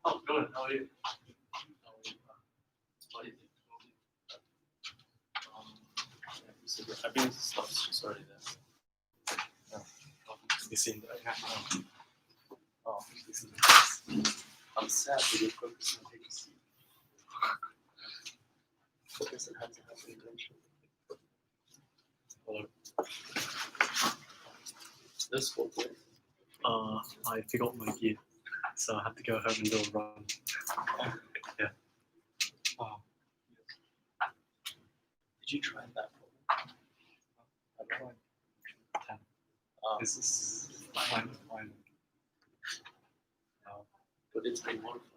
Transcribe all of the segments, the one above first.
Oh, good. How are you? I think stuff's just already there. Yeah. It's in there. Oh, this is I'm sad that you're focusing on HC. Focus on how to have intention. Hello. This whole thing. I forgot my gear, so I had to go home and do a run. Yeah. Oh. Did you try that problem? I tried 10. This is fine. But it's been modified.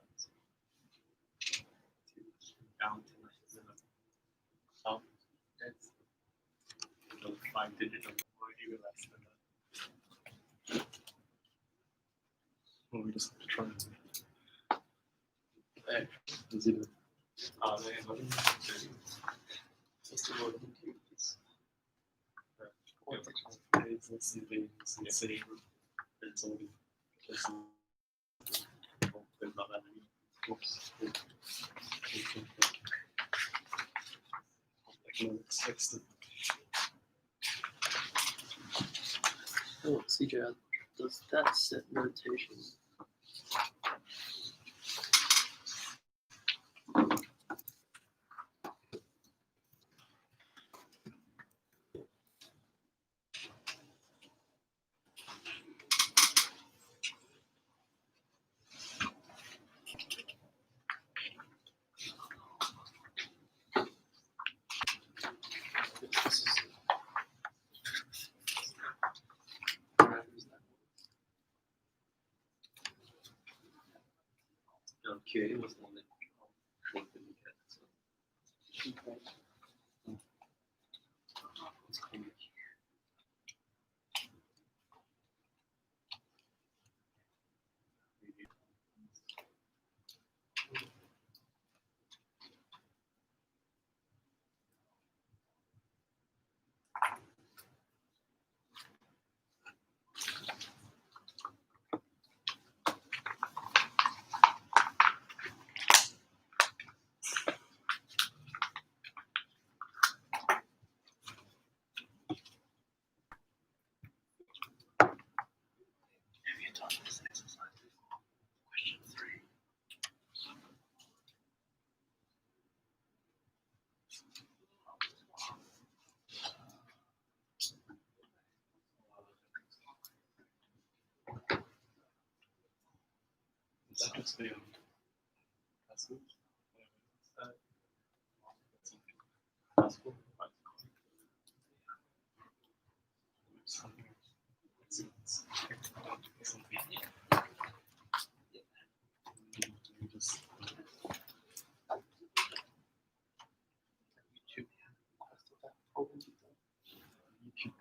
Down to like 0. It's 5 digital or even less than that. Well, we just have to try and there. 0. What's the word in here? Let's see the same. It's only there's not that many. Oops. Oh, CJ, does that set notation? QA was the one that showed the new cat. That looks very passive. Possible. Something else. Just YouTube. YouTube.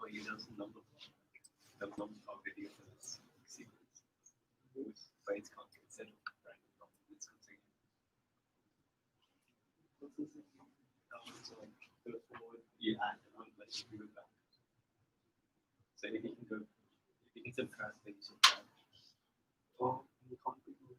Oh, you know some number of video for this sequence. But it's can't consider random number. It's considered. What's this? So like go forward, you add and I'm like you go back. So if you can go, if you can subtract, then you subtract. Or you can't do it.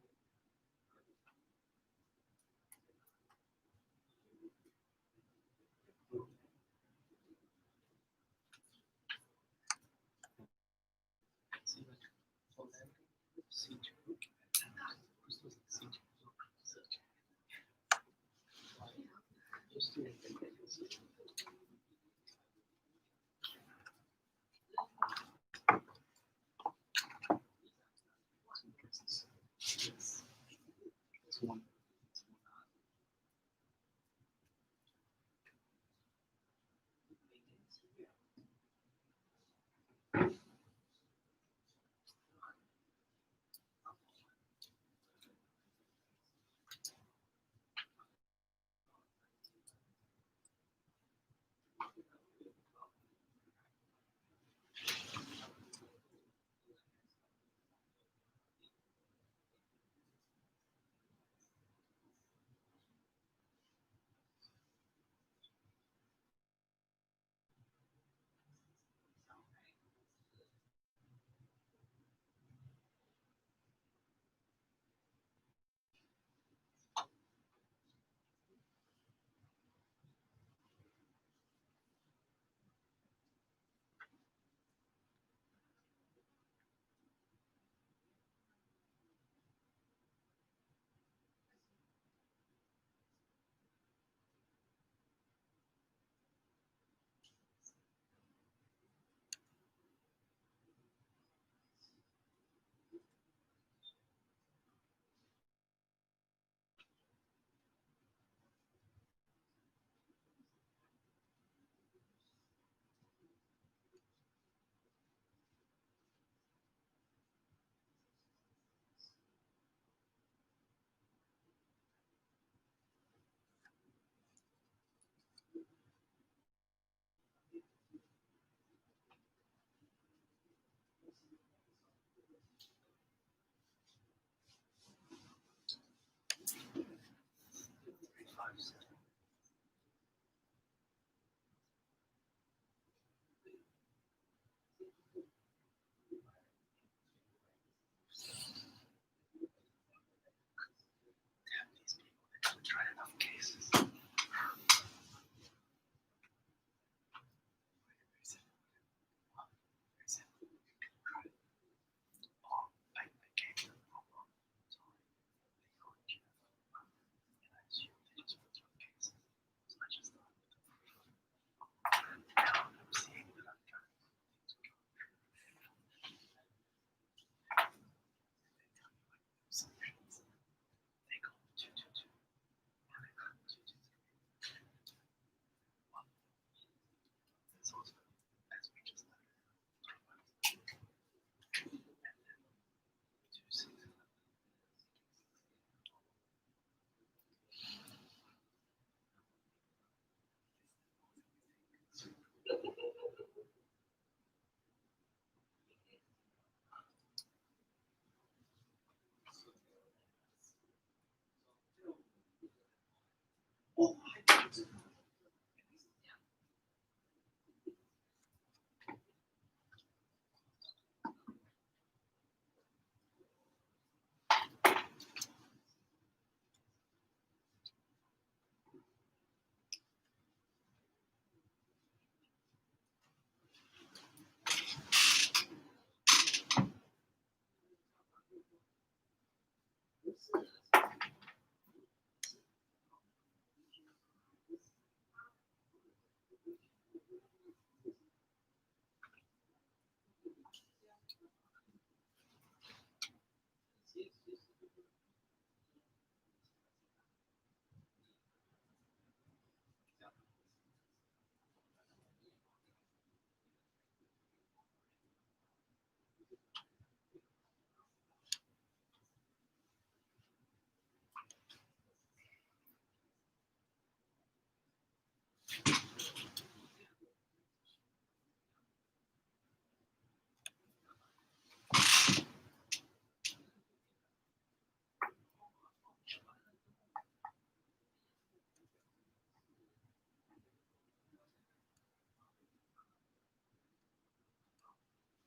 See what for them, C2. This was C2. Just do it.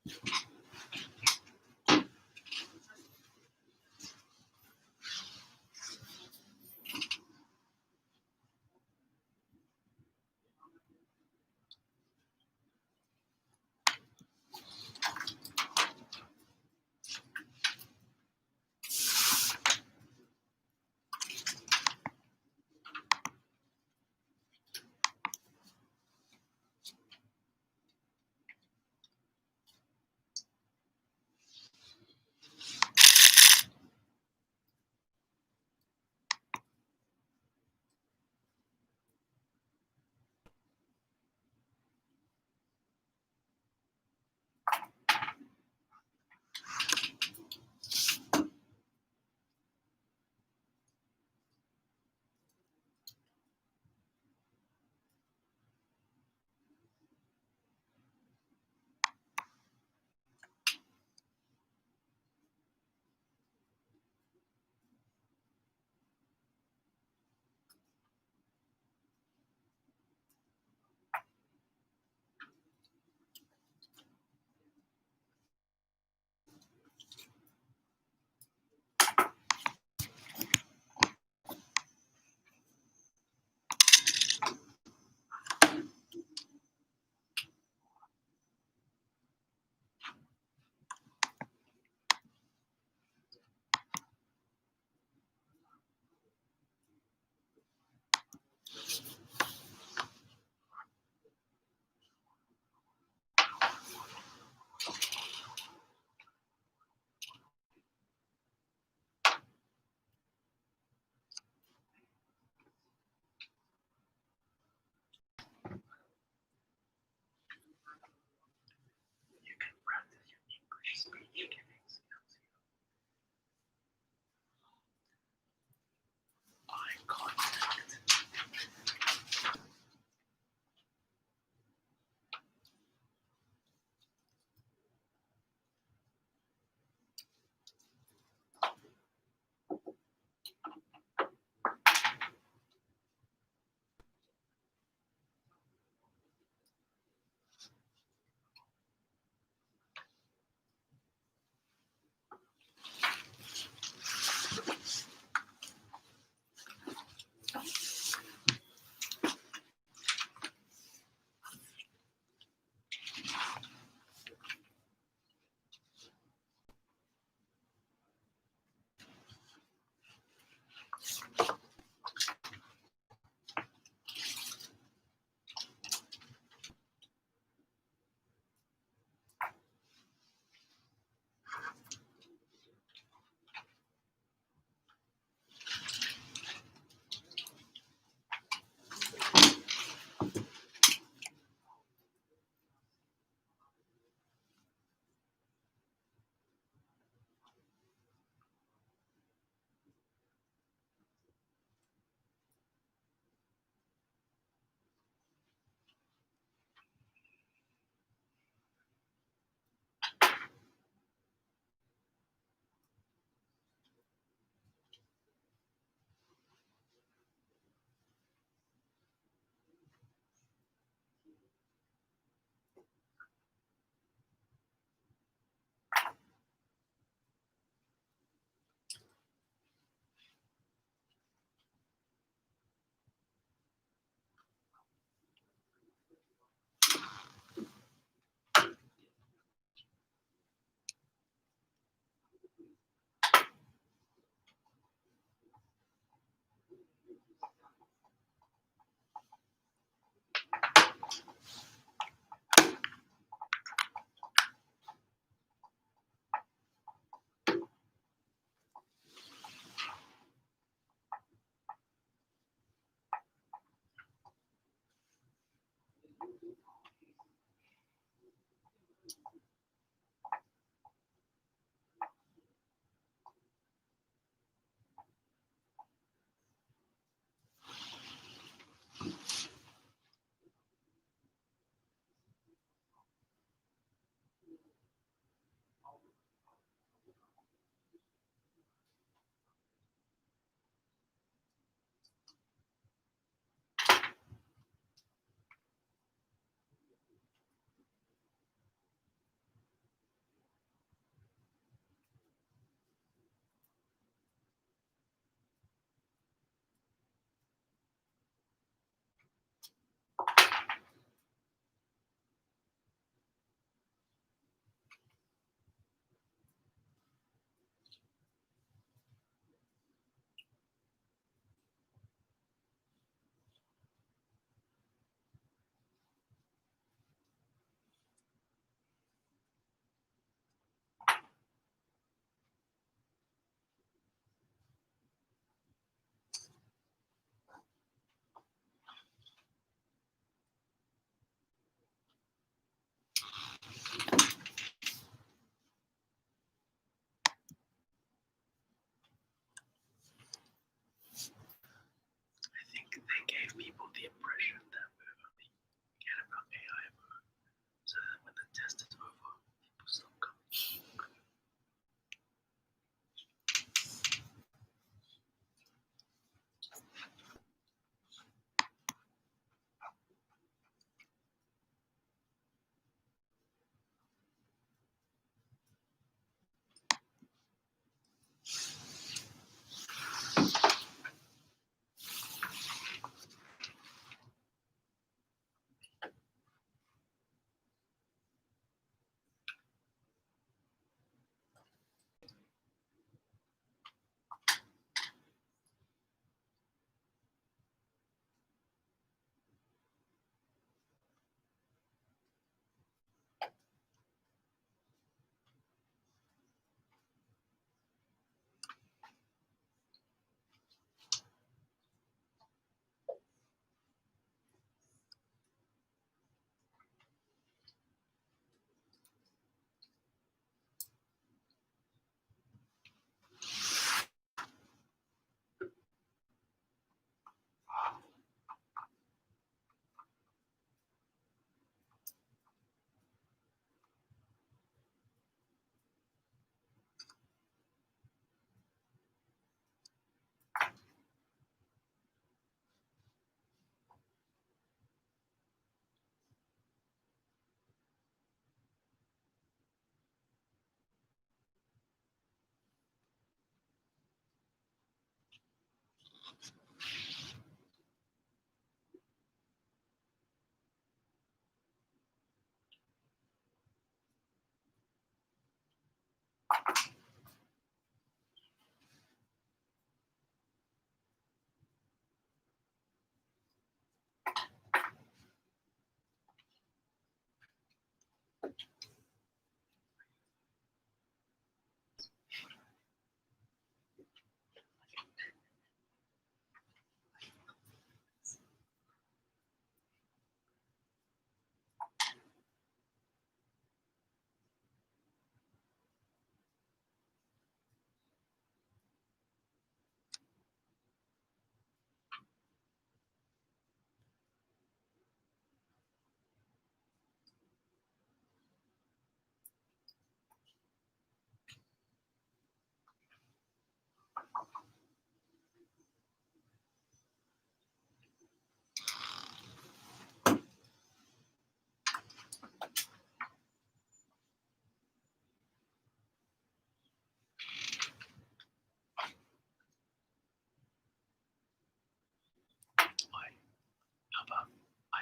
You can practice your English speaking. Eye contact.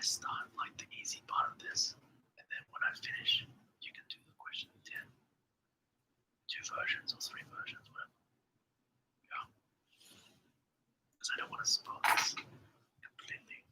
start like the easy part of this, and then when I finish, you can do the question 10. 2 versions or 3 versions, whatever. Yeah. Because I don't want to spoil this completely.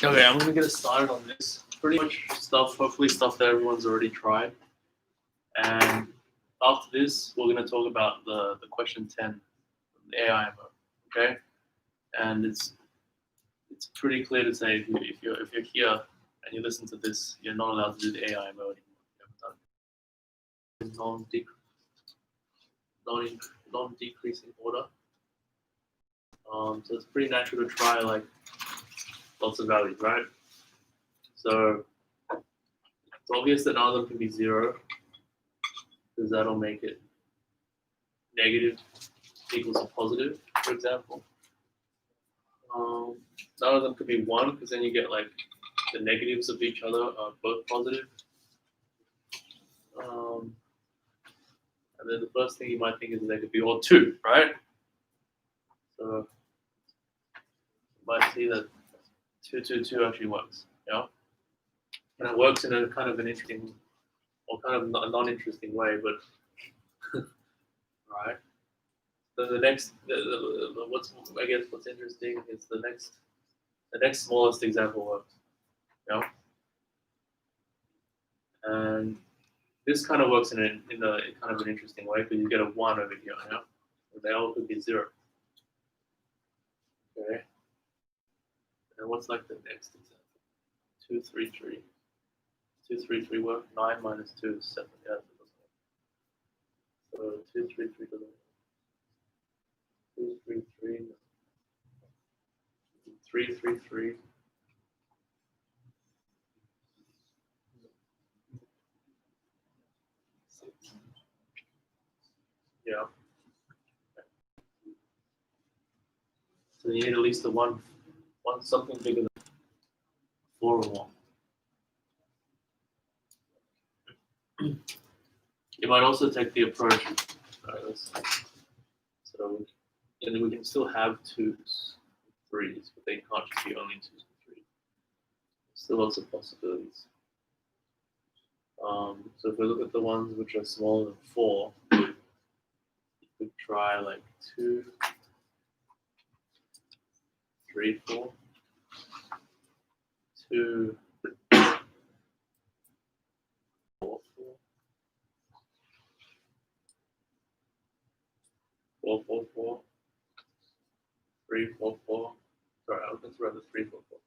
Okay, I'm gonna get us started on this. Pretty much stuff, hopefully stuff that everyone's already tried. And after this, we're gonna talk about the question 10, the AI mode. Okay, and it's pretty clear to say if you're here and you listen to this, you're not allowed to do the AI mode anymore. Non-decreasing order. So it's pretty natural to try like lots of values, right? So it's obvious that none of them can be 0 because that'll make it negative equals a positive, for example. None of them could be 1 because then you get like the negatives of each other are both positive. And then the first thing you might think is they could be all 2, right? So you might see that 2, 2, 2 actually works, yeah? And it works in a kind of an interesting, or kind of a non-interesting way, but right. So the next, what's interesting is the next smallest example works, yeah. And this kind of works in a kind of an interesting way because you get a 1 over here, yeah. They all could be 0. Okay. And what's like the next example? 2, 3, 3. 2, 3, 3 work. 9 minus 2 is 7. Yeah, that doesn't work. So 2, 3, 3 doesn't work. 2, 3, 3. 3, 3, 3. Yeah. So you need at least a one something bigger than 4 or more. You might also take the approach. So we can still have 2s, 3s, but they can't just be only 2s and 3s. Still lots of possibilities. So if we look at the ones which are smaller than 4, you could try like 2, 3, 4, 2, 4, 4, 4, 4, 4, 3, 4, 4. Sorry, I was going to write the 3, 4, 4.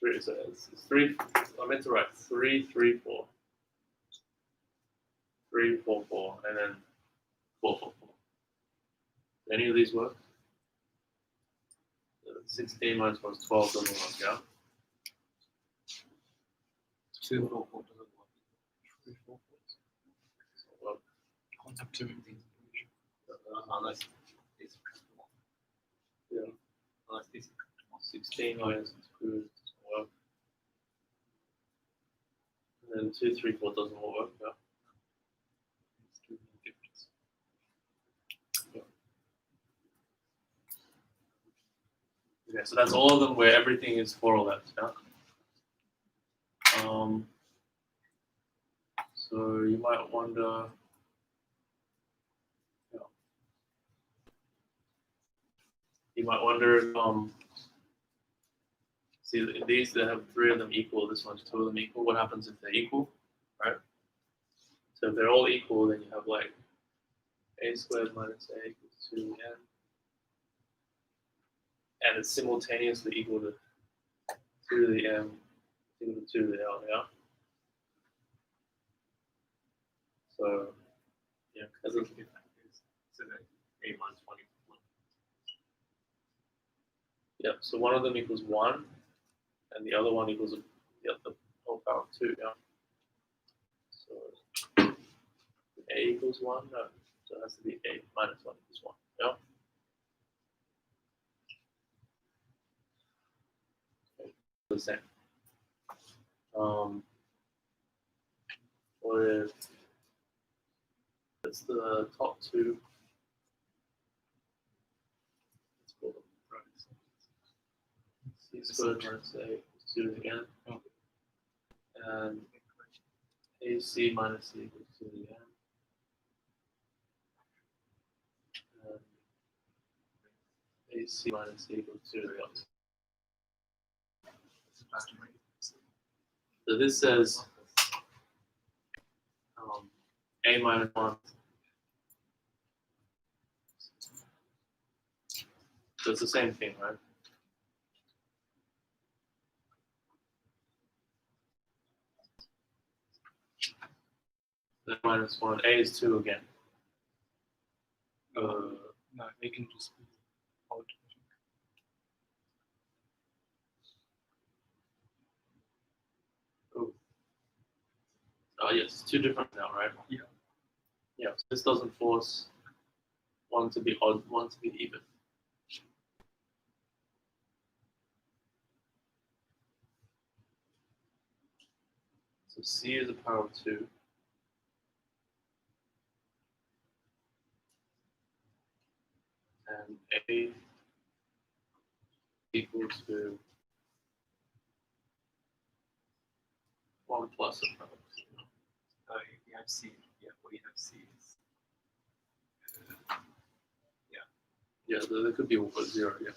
3, so it's 3. I meant to write 3, 3, 4. 3, 4, 4, and then 4, 4, 4. Any of these work? 16 minus 1 is 12 doesn't work, yeah? 2, 4, 4 doesn't work. 3, 4, 4 doesn't work. You can't have 2 of these unless it's 1. Yeah. Unless this is 16 minus 2 doesn't work. And then 2, 3, 4 doesn't work, yeah? Okay, so that's all of them where everything is 4 or less, yeah? So you might wonder, see these that have 3 of them equal, this one's 2 of them equal. What happens if they're equal, right? So if they're all equal, then you have like a squared minus a equals 2n. And it's simultaneously equal to 2 to the m equal to 2 to the l, yeah? So, yeah, That's because a good factors. So that A minus 1 equals 1. Yep. So one of them equals 1, and the other one equals the whole power of 2. Yeah. So A equals 1. No. So it has to be A minus 1 equals 1. Yeah. The same. Or if it's the top two, let's call them brackets. C squared minus A equals 2 again. Okay. And AC minus C equals 2 again. And AC minus C equals 2 again. So this says A minus 1. So it's the same thing, right? Then minus 1. A is 2 again. No, they can just be out. Oh, yes, it's 2 different now, right? Yeah. Yeah, so this doesn't force one to be odd, one to be even. So C is a power of 2. And A equals to 1 plus a power of 2. We have C. Yeah, we have C. Yeah, there could be 0, yeah.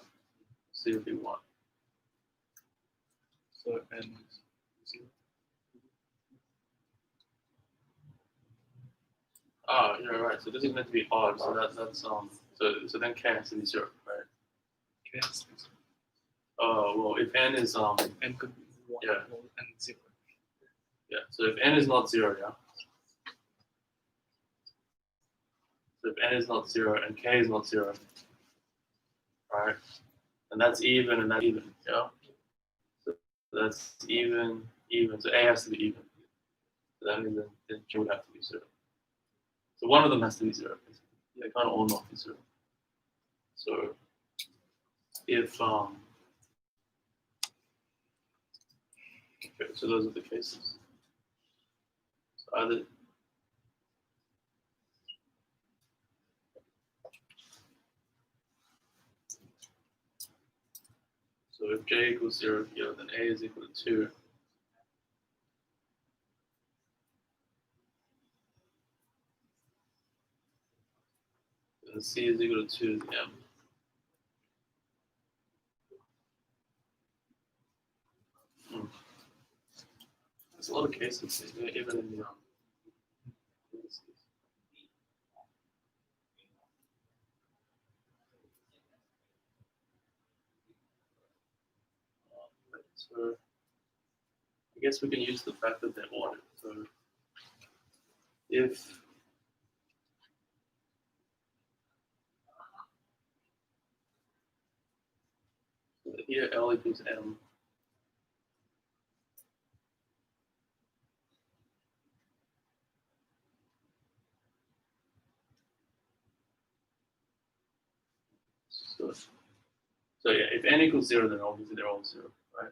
C would be 1. So N is 0. Ah, you're right. So this is meant to be odd. So that's so then K has to be 0, right? K has to be 0. Oh well, if N is N could be 1 Yeah. and 0. yeah. So if N is not 0, yeah. So if N is not 0 and K is not 0, right? And that's even and that's even, yeah. So that's even. So A has to be even. So that means then J would have to be 0. So one of them has to be 0. They can't all not be 0. So if okay, so those are the cases. So either so if J equals 0 here, then A is equal to 2. And C is equal to 2 to the M. There's a lot of cases, even in the so I guess we can use the fact that they're ordered. So if here L equals M, so yeah, if N equals 0, then obviously they're all 0, right?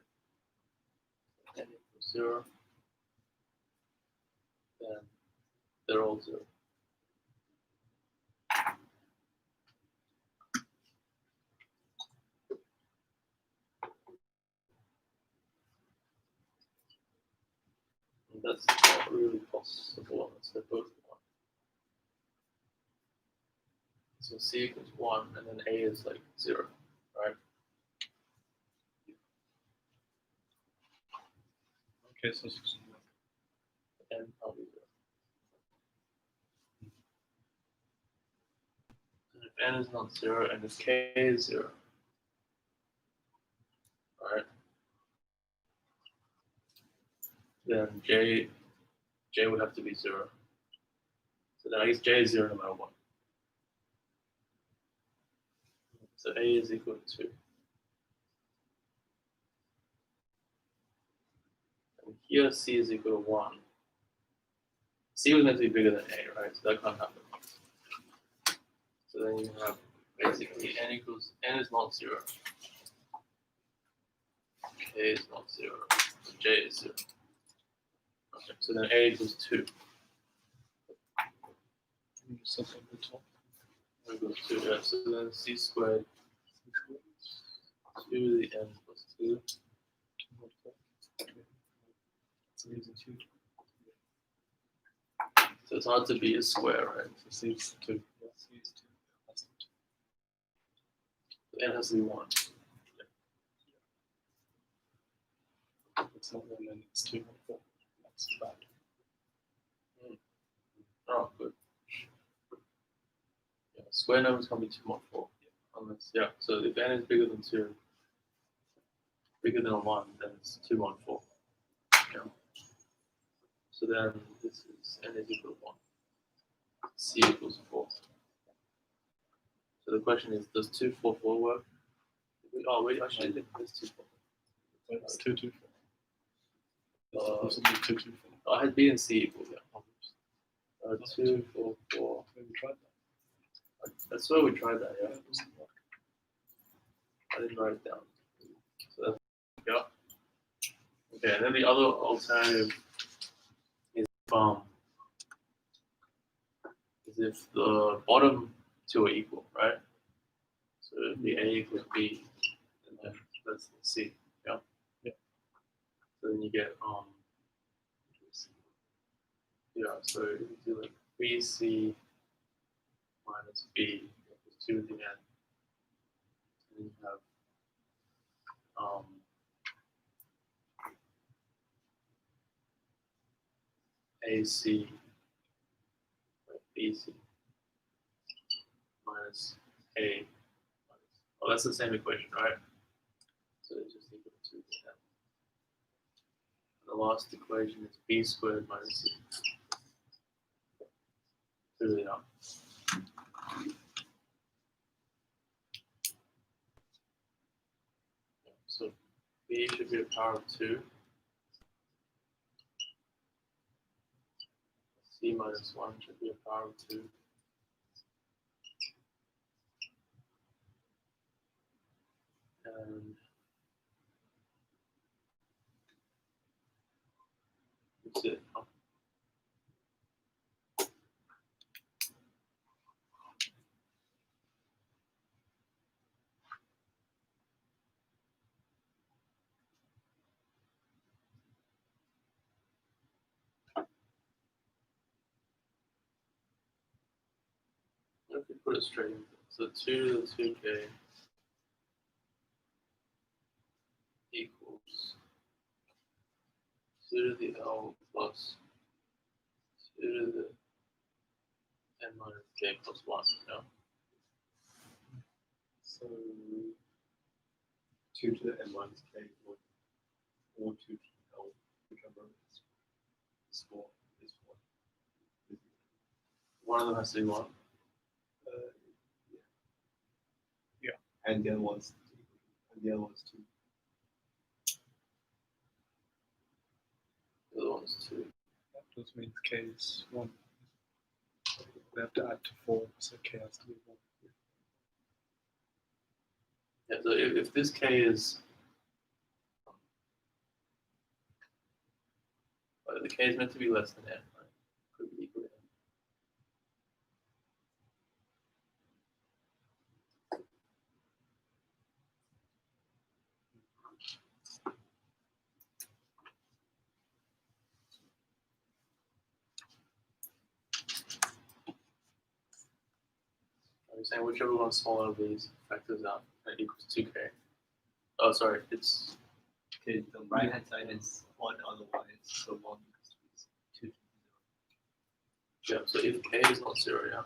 N equals 0, then they're all 0. And that's not really possible unless they're both 1. So C equals 1, and then A is like 0, right? Okay, so 6. N probably 0. And if N is not 0 and if K is 0, right? Then J would have to be 0. So then I guess J is 0 no matter what. So A is equal to 2. And here C is equal to 1. C was meant to be bigger than A, right? So that can't happen. So then you have basically n is not 0. K is not 0. J is 0. Okay, so then A equals 2. Something at the top. Equals 2, yeah. So then C squared 2 to the n plus 2. So using 2. So it's hard to be a square, right? So C is 2. Yeah, C is 2. That's 2. So n has to be 1. It's not 1, then it's 2, 4. That's bad. Oh, good. Yeah, square numbers can be 2 mod 4. Unless, yeah, so if n is bigger than 2, bigger than 1, then it's 2 mod 4. Yeah. So then this is n is equal to 1. C equals 4. So the question is, does 2, 4, 4 work? Oh, wait, actually, there's 2, 4. It's 2, 2, 4. Uh, 2, 2, 4. I had B and C equal, yeah. 2, 4, 4. Maybe we tried that. I swear we tried that, yeah. Yeah, it doesn't work. I didn't write it down. So that's, yeah. Okay, and then the other alternative is if the bottom two are equal, right? So it'd be A equals B, and then that's C, yeah. Yeah. So then you get yeah. So you do like BC minus B equals 2 at the end, and then you have AC BC minus A minus, oh, that's the same equation, right? So it's just equal to 2 at the end. And the last equation is B squared minus C. Fill it out. So B should be a power of 2. C minus 1 should be a power of 2. And that's it. If we put it straight in, so 2 to the 2k equals 2 to the L plus 2 to the n minus k plus 1. No? So 2 to the n minus k or 2 to L, whichever is 4 is 1. One of them has to be 1. Yeah. And the other one's 2. The other one's 2. That just means k is 1. We have to add to 4, so k has to be 1. Yeah, so if this k is the k is meant to be less than n, right? Could be equal to n. I'm saying whichever one smaller of these factors out that equals 2k. Oh, sorry, it's Okay, the right hand side is 1, otherwise, so 1 equals 2 to 0. yeah. So if k is not 0, yeah.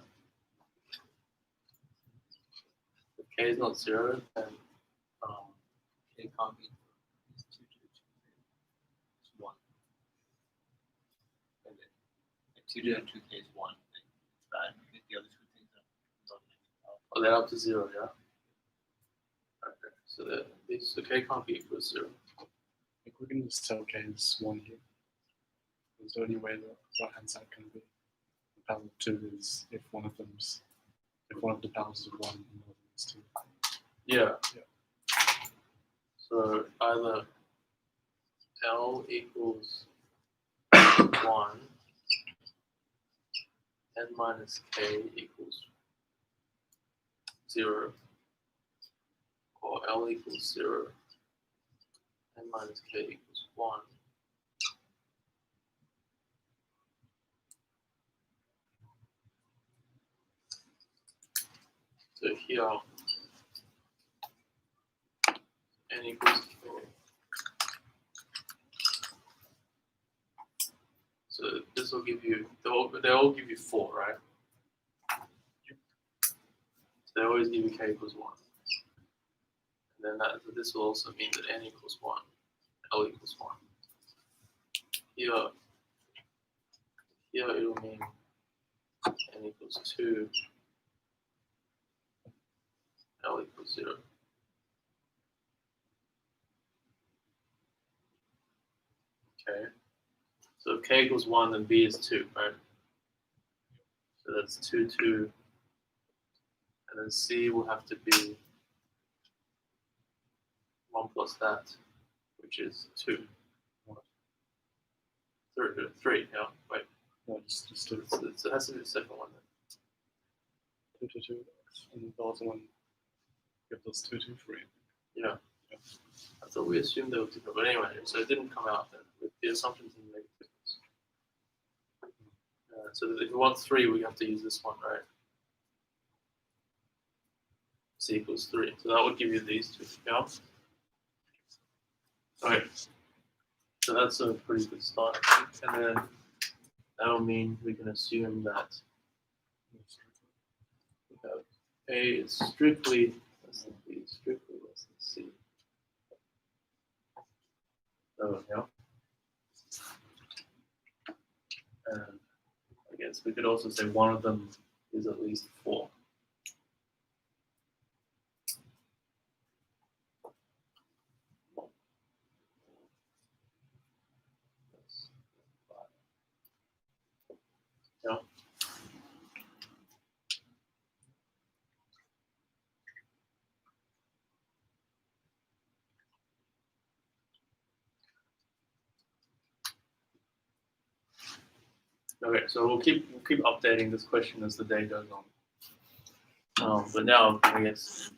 If k is not 0, then K can't be 2 to the 2k. It's 1. And then 2 to the 2k is 1. And it's bad because the other two things are not. oh, they're up to 0, yeah. So the k can't be equal to 0. Like we can just tell k is 1 here. Is there any way the right hand side can be the power of 2 is if one of the powers is 1 and one of them is 2. Yeah. Yeah. So either L equals 1, n minus k equals 0, or L equals 0, n minus k equals 1. So here n equals k. So this will give you, they all give you 4, right? So they always give you k equals 1. And then this will also mean that n equals 1, L equals 1. Here it will mean n equals 2, L equals 0. Okay. So if k equals 1, then b is 2, right? So that's 2, 2. And then c will have to be 1 plus that, which is 2. 3, yeah, wait. No, just 2. So it has to be the second one then. 2, 2, 2. And the other one gives us 2, 2, 3. Yeah. I thought we assumed they were different, but anyway, so it didn't come out then. With the assumptions didn't make a difference. So that if we want 3, we have to use this one, right? C equals 3. So that would give you these two. Yeah. Okay. So that's a pretty good start. And then that will mean we can assume that we have A is strictly less than B, strictly less than C. So yeah. And I guess we could also say one of them is at least 4. Yeah. Okay, so we'll keep updating this question as the day goes on. But now I guess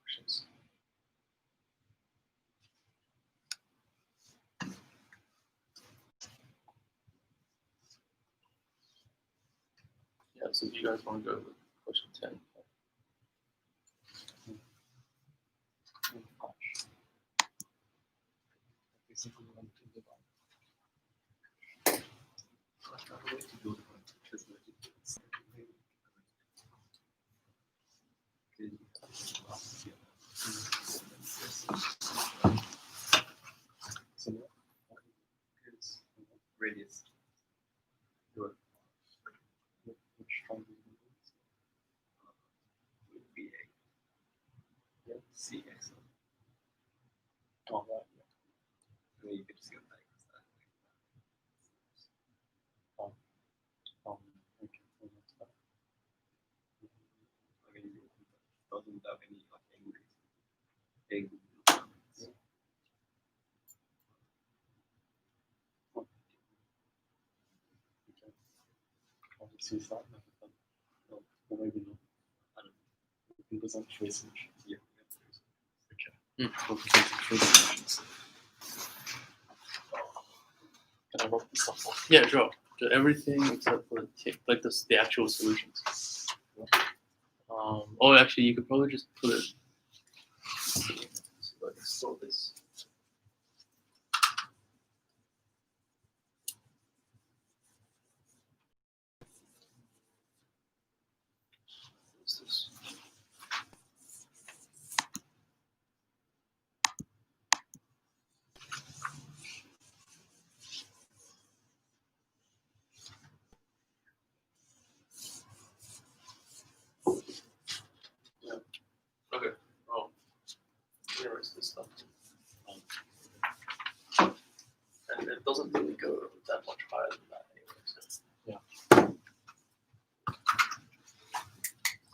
questions. Yeah, so if you guys want to go with question 10. Basically, we want to divide. So Radius. which triangle Would be A. Yeah. CX. Oh, right. I mean, you could just go like that. Okay. So that's that. I mean, it doesn't have any like angles. Big. Okay. I'll just use that. No, or maybe not. I don't know. We can present 3 solutions. Yeah. Okay. We'll present 3 solutions. I wrote the stuff off. Yeah, sure. So everything except for the actual solutions. Oh, actually, you could probably just put it. So I can store this. What's this? Okay. Oh, here is this stuff. And it doesn't really go that much higher than that anyway. So. Yeah.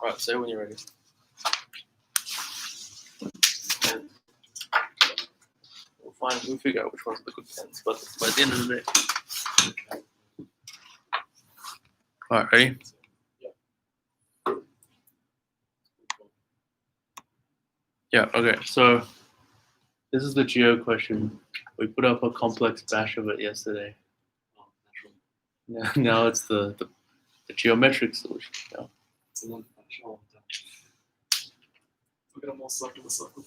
All right, say when you're ready. And we'll figure out which ones are the good pens, but by the end of the day. All right, ready? Yeah, okay, so this is the geo question. We put up a complex bash of it yesterday. Now it's the geometric solution. Now. It's a non-functional. Look at a more circular circle.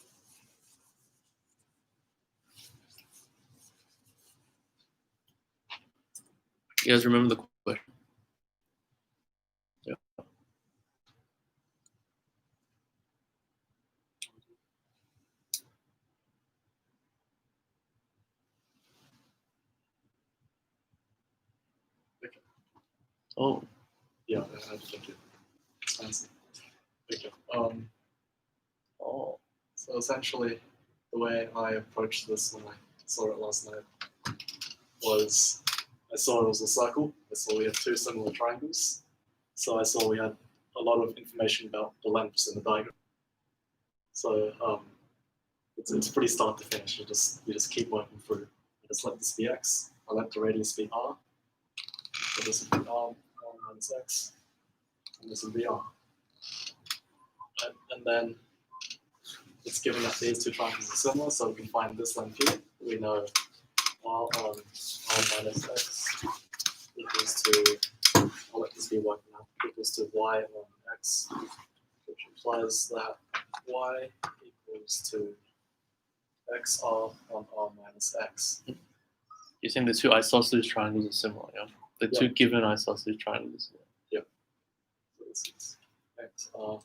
You guys remember the question? Yeah. Oh, Yeah, I think it's fancy. Okay. oh. So essentially, the way I approached this when I saw it last night was I saw it was a circle. I saw we had two similar triangles. So I saw we had a lot of information about the lengths in the diagram. So it's pretty start to finish. You just keep working through. I just let this be x. I let the radius be r. So this would be r minus x, and this would be r. And then it's given that these two triangles are similar, so we can find this length here. We know r on r minus x equals to, I'll let this be y now, equals to y on x, which implies that y equals to xr on r minus x. You're saying the two isosceles triangles are similar, yeah? The two given isosceles triangles. So this is xr on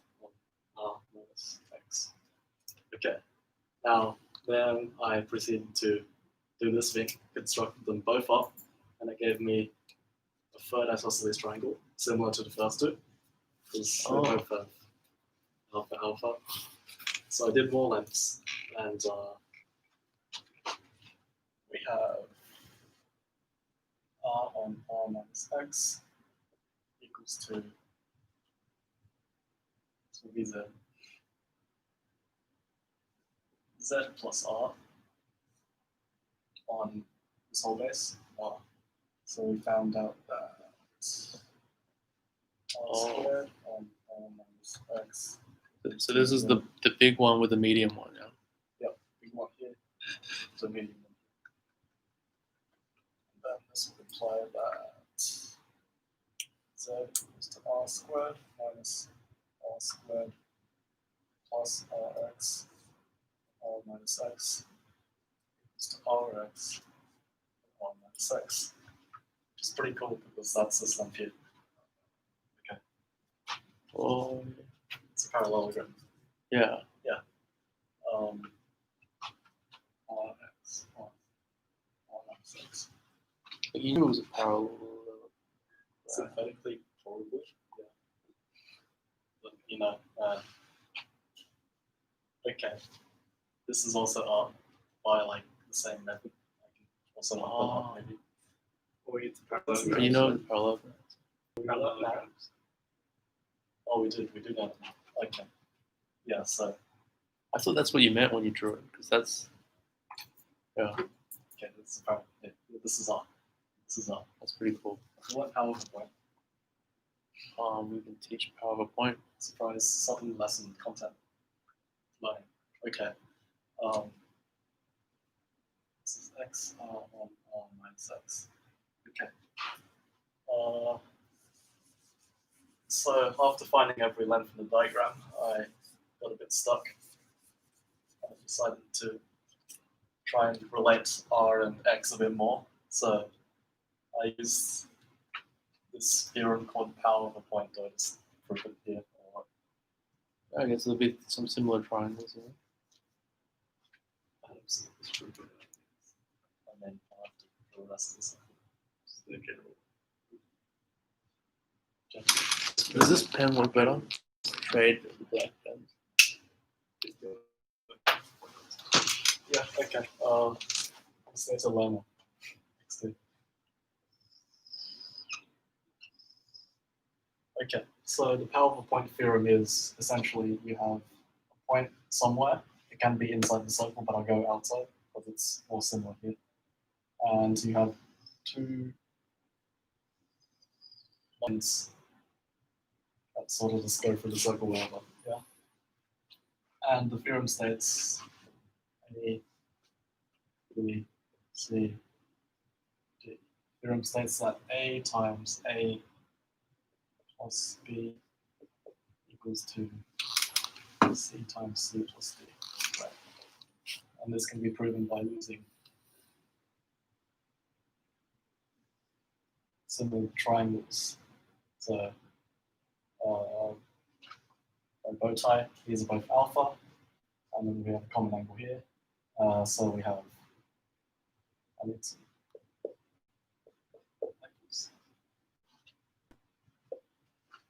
r minus x. Okay. Now, then I proceeded to do this thing, constructed them both up, and it gave me a third isosceles triangle, similar to the first two, because they both have alpha alpha. So I did more lengths, and we have r on r minus x equals to, so these are z plus r on this whole base, r. So we found out that r squared on r minus x. So this is the big one with the medium one, yeah? Yep, big one here, the medium one. And then this would imply that z equals to r squared minus r squared plus rx, r minus x equals to rx, r minus x. Which is pretty cool because that's this length here. Okay, Oh, it's a parallelogram. yeah. Rx, r minus x. You knew it was a parallel. Synthetically, probably, yeah. But, you know, okay. This is also art by like the same method. I can also not put up maybe. Or it's parallel. You know the parallel. parallelograms. Oh, we do that. Okay. Yeah, so, I thought that's what you meant when you drew it, because that's okay, this is parallel. Yeah, this is art. This is art. that's pretty cool. What however point? We can teach power of a point. Surprise, something lesson content. Learning. Okay. This is x r on r minus x. So after finding every length in the diagram, I got a bit stuck. I decided to try and relate R and X a bit more. So I used this theorem called power of a point. Do I just prove it here? Or I guess there'll be some similar triangles. Yeah? just prove it? And then I'll have to draw the rest of this. Just the general. Does this pen work better? Trade the black pen. Yeah, okay. Let's go to Loma. Okay, so the power of a point theorem is essentially you have a point somewhere. It can be inside the circle, but I'll go outside because it's more similar here. And you have two points that sort of just go through the circle wherever. Yeah. And the theorem states A, B, C, D. Theorem states that A times A plus B equals to C times C plus D. Right. And this can be proven by using similar triangles. So a bow tie, these are both alpha, and then we have a common angle here. So we have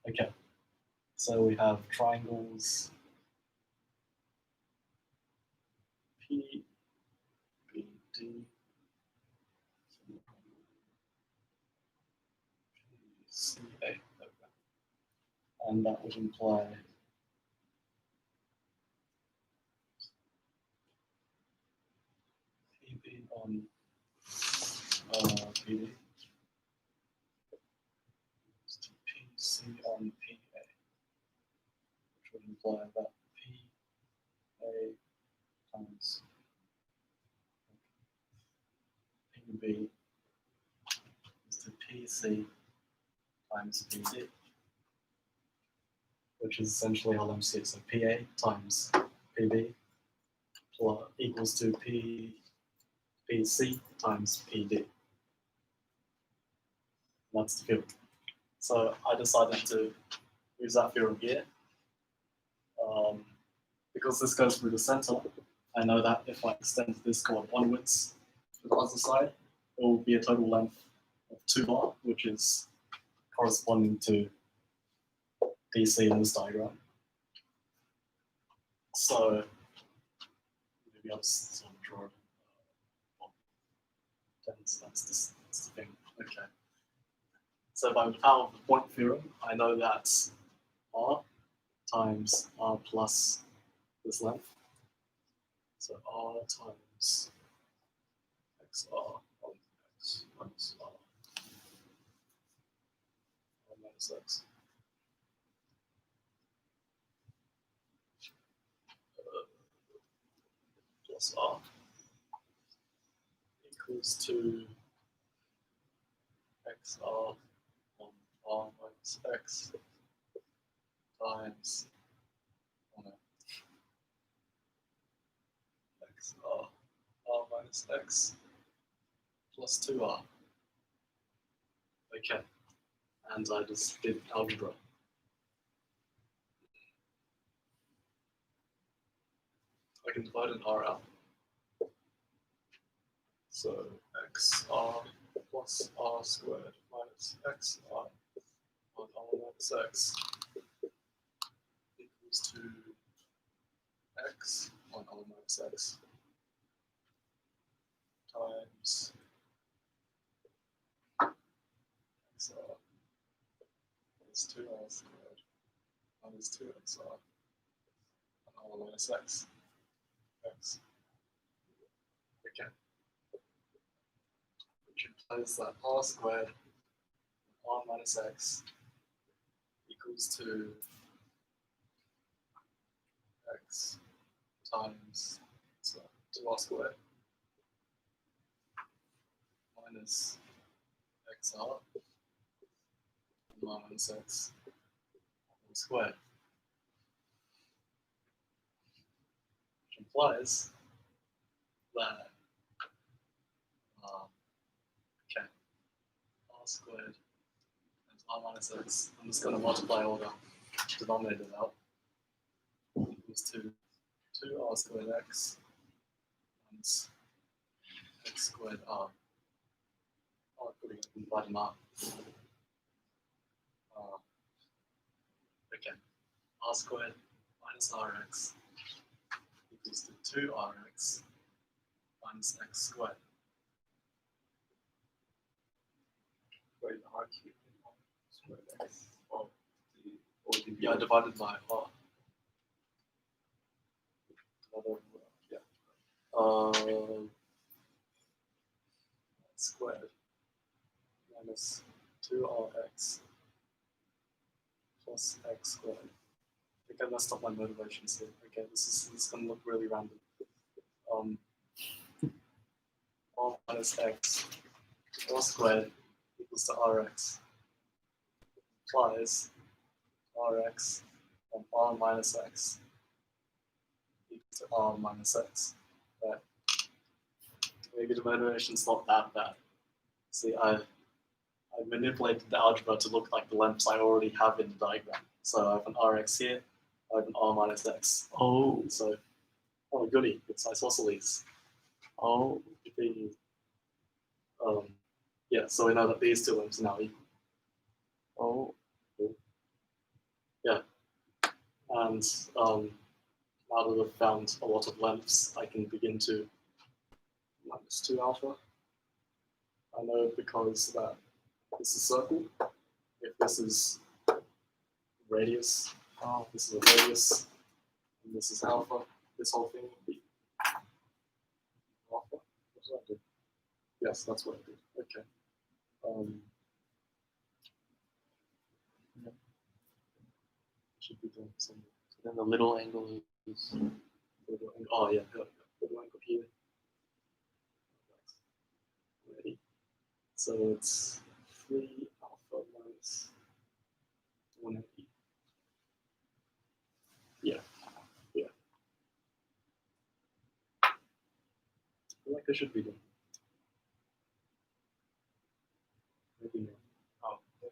okay. So we have triangles P, B, D, C, A, and that would imply PB on PD, PC on PA, which would imply that PA times PB is to PC times PD, which is essentially LMC. So PA times PB plus equals to PC times PD. That's the theorem. So I decided to use that theorem here. Because this goes through the center, I know that if I extend this chord onwards to the other side, it will be a total length of 2r, which is corresponding to DC in this diagram. So maybe I'll just sort of draw it. That's the thing. Okay. So by the power of the point theorem, I know that r times r plus this length. So r times xr on x minus r minus x. Plus r equals to xr on r minus x times xr r minus x plus 2r. Okay, and I just did algebra. I can divide an r out. So xr plus r squared minus xr on r minus x equals to x on r minus x times xr minus 2r squared minus 2xr on r minus x. Okay. Which implies that r squared r minus x equals to x times 2r squared minus xr y minus x squared. Which implies that okay, r squared times r minus x. I'm just going to multiply all the denominators out. Equals to 2r squared x minus x squared r. Oh, putting it in the bottom up. Okay, r squared minus rx equals to 2rx minus x squared. Wait, R cubed squared x. Oh, the Yeah, divided by r. Yeah. Squared minus 2rx plus x squared. I think I messed up my motivations here. Okay, this is going to look really random. R minus x r squared equals to rx implies rx and r minus x equals to r minus x. Right? Maybe the motivation's not that bad. See, I manipulated the algebra to look like the lengths I already have in the diagram. So I have an rx here, I have an r minus x. Oh, So, oh goody, it's isosceles. oh, Yeah, so we know that these two lengths are now equal. oh. And now that I've found a lot of lengths, I can begin to minus 2 alpha. I know because that this is circle. If this is radius, this is a radius, and this is alpha, this whole thing would be alpha. What does that do? Yes, that's what I did. Okay. Yeah. Should be doing something. So then the little angle is Oh yeah, little angle here. Ready. So it's 3 alpha minus 180. Yeah. I feel like I should be doing. Maybe not. Oh, the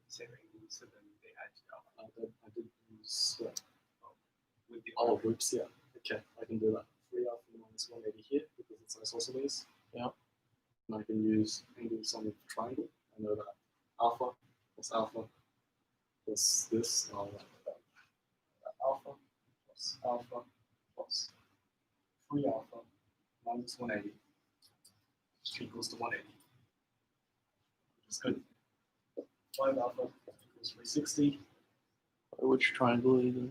same angle, so then they add alpha I did use with the all groups, yeah. Okay, I can do that. 3 alpha minus 180 here because it's isosceles. Yeah. And I can use angles on the triangle. I know that alpha plus alpha plus this, alpha plus 3 alpha minus 180 which equals to 180. Which is good. 5 alpha equals 360. which triangle is it?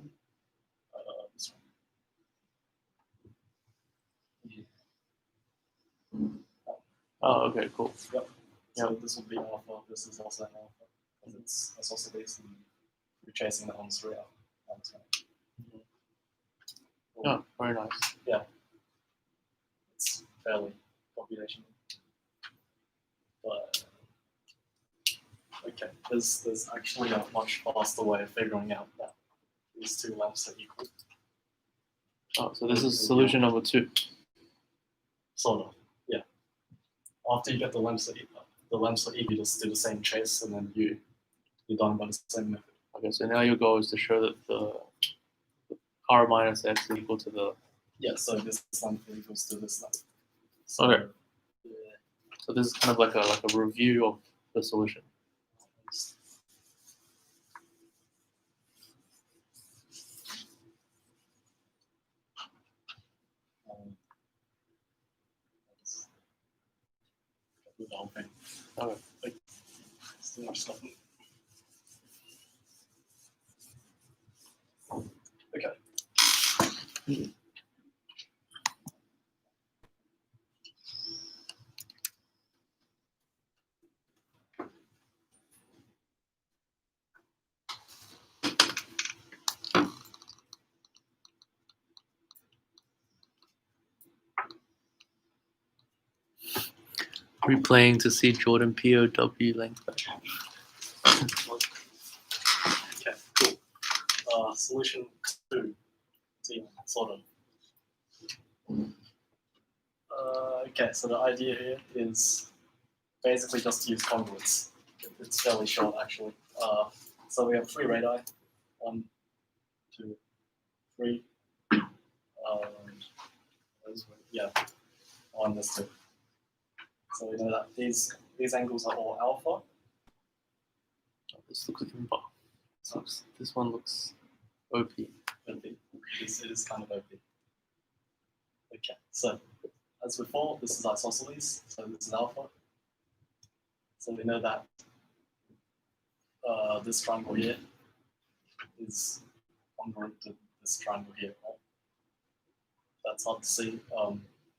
This Oh, okay, cool. one. So this will be alpha. This is also an alpha because it's isosceles and we're chasing it on 3 alpha. Oh, very nice. It's fairly computational. But okay, there's actually a much faster way of figuring out that these two lengths are equal. Oh, so this is solution number 2. Sort of, yeah. After you get the lengths are equal, you just do the same chase and then you're done by the same method. Okay, so now your goal is to show that the r minus x is equal to the. Yeah, so this length equals to this length. Okay. Yeah. So this is kind of like a review of the solution. Do the whole thing. Okay. It's too much stuff. Okay. Replaying to see Jordan POW length back. solution 2. See, sort of. Okay, so the idea here is basically just to use congruence. It's fairly short, actually. So we have 3 radii. 1, 2, 3. Yeah, 1, there's 2. So we know that these angles are all alpha. Oh, this looks like imba. This one looks OP. OP. It is kind of OP. Okay, so as before, this is isosceles, so this is alpha. So we know that this triangle here is congruent to this triangle here. Right? That's hard to see.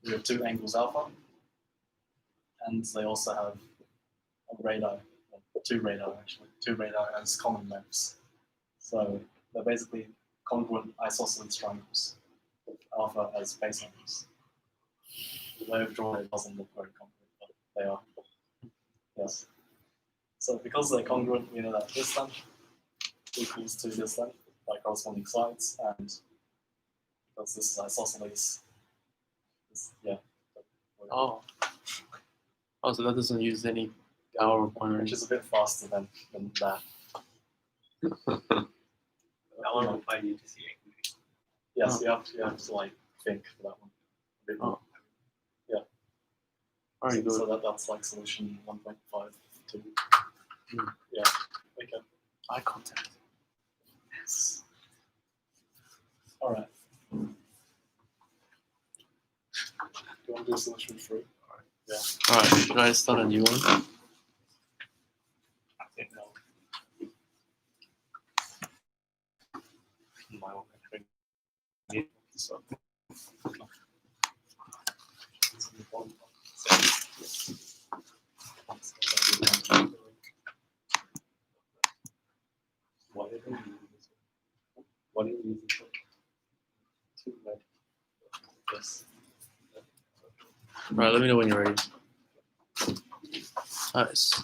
We have 2 angles alpha, and they also have a radii, 2 radii actually, 2 radii as common lengths. So they're basically congruent isosceles triangles with alpha as base angles. The way of drawing it doesn't look very congruent, but they are. Yes. So because they're congruent, we know that this length equals to this length by corresponding sides, and because this is isosceles, yeah. Oh. Oh, so that doesn't use any power pointer. Which is a bit faster than that. That one will find you to see it. Yes, you have to like think for that one. A bit more. Very good. So that's like solution 1.5 to yeah. Okay. Eye contact. Yes. All right. Do you want to do solution 3? Yeah. All right. Should I start a new one? I think no. My own actually. Need this up. What did you use? What did you use it for? 2 red. Yes. All right. Let me know when you're ready. Nice.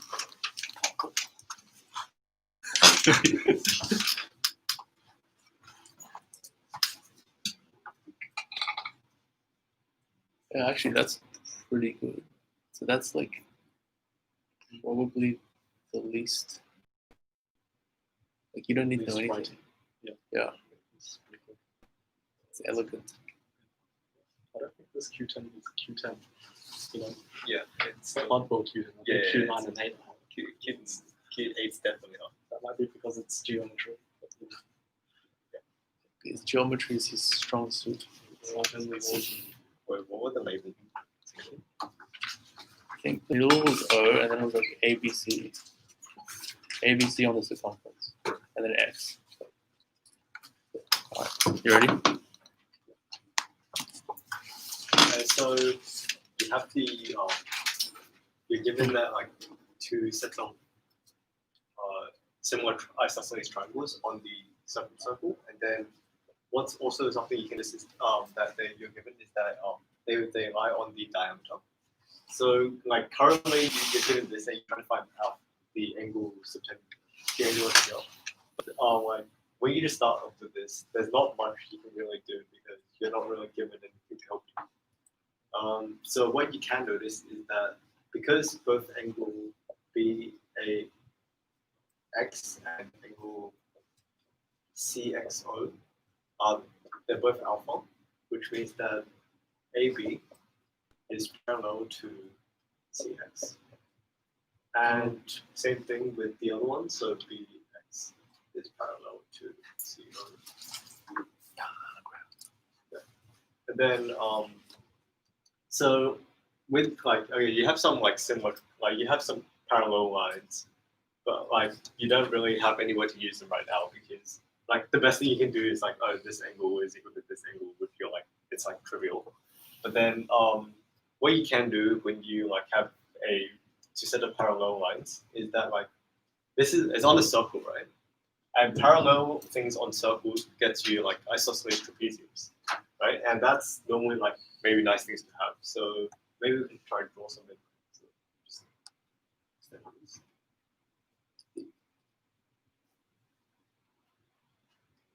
Yeah, actually, that's pretty good. So that's like probably the least. Like you don't need to know Least anything. writing. Yeah, It's pretty good. it's elegant. I don't think this Q10 is Q10. You know, Yeah, it's hardboiled Q10. I Yeah, think yeah, Q9 and 8. Q8's definitely not. That might be because it's geometry. His geometry is his strong suit. Wait, what were the labels? I think the middle was O, and then it was like ABC. ABC on the circumference, and then X. All right, you ready? So you have the you're given that like 2 sets of similar isosceles triangles on the circle, and then what's also something you can assist that you're given is that they lie on the diameter. So like currently you're given this and you're trying to find out the angle subtended, the angle of the But like when you just start off with this, there's not much you can really do because you're not really given anything to help you. So what you can notice is that because both angle BAX and angle CXO they're both alpha, which means that AB is parallel to CX. And same thing with the other one, so BX is parallel to CO. Yeah. And then so with like okay, you have some like similar like you have some parallel lines, but like you don't really have anywhere to use them right now because like the best thing you can do is like oh this angle is equal to this angle would feel like it's like trivial. But then what you can do when you like have a 2 set of parallel lines is that like it's on a circle, right? And parallel things on circles gets you like isosceles trapeziums, right? And that's normally like maybe nice things to have. So maybe we can try to draw something. So just extend this.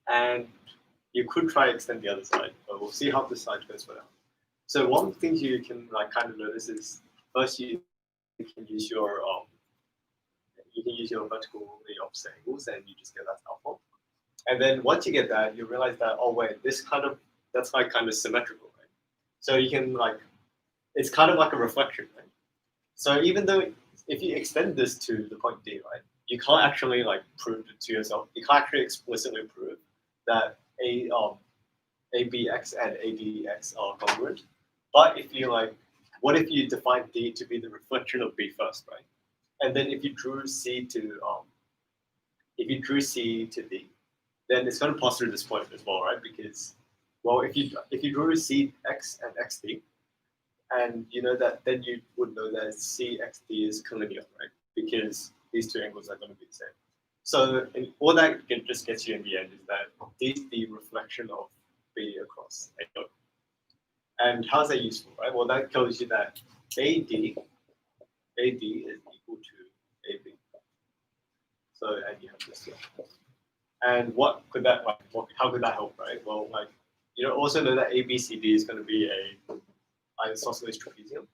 and you could try extend the other side, but we'll see how this side goes for now. So one thing you can like kind of notice is first you can use your vertically opposite angles, and you just get that alpha. And then once you get that, you realize that oh wait, that's like kind of symmetrical, right? So you can like it's kind of like a reflection, right? So even though if you extend this to the point D, right, you can't actually like prove it to yourself. You can't actually explicitly prove that ABX and ADX are congruent. But if you like, what if you define D to be the reflection of B first, right? And then if you drew C to D, then it's going to pass through this point as well, right? Because well, if you drew CX and XD, and you know that, then you would know that CXD is collinear, right? Because these two angles are going to be the same. So all that just gets you in the end is that D is the reflection of B across A. And how's that useful, right? Well, that tells you that AD is equal to AB. So, and you have this here. And what could that like? How could that help, right? Well, like you also know that ABCD is going to be a isosceles trapezium.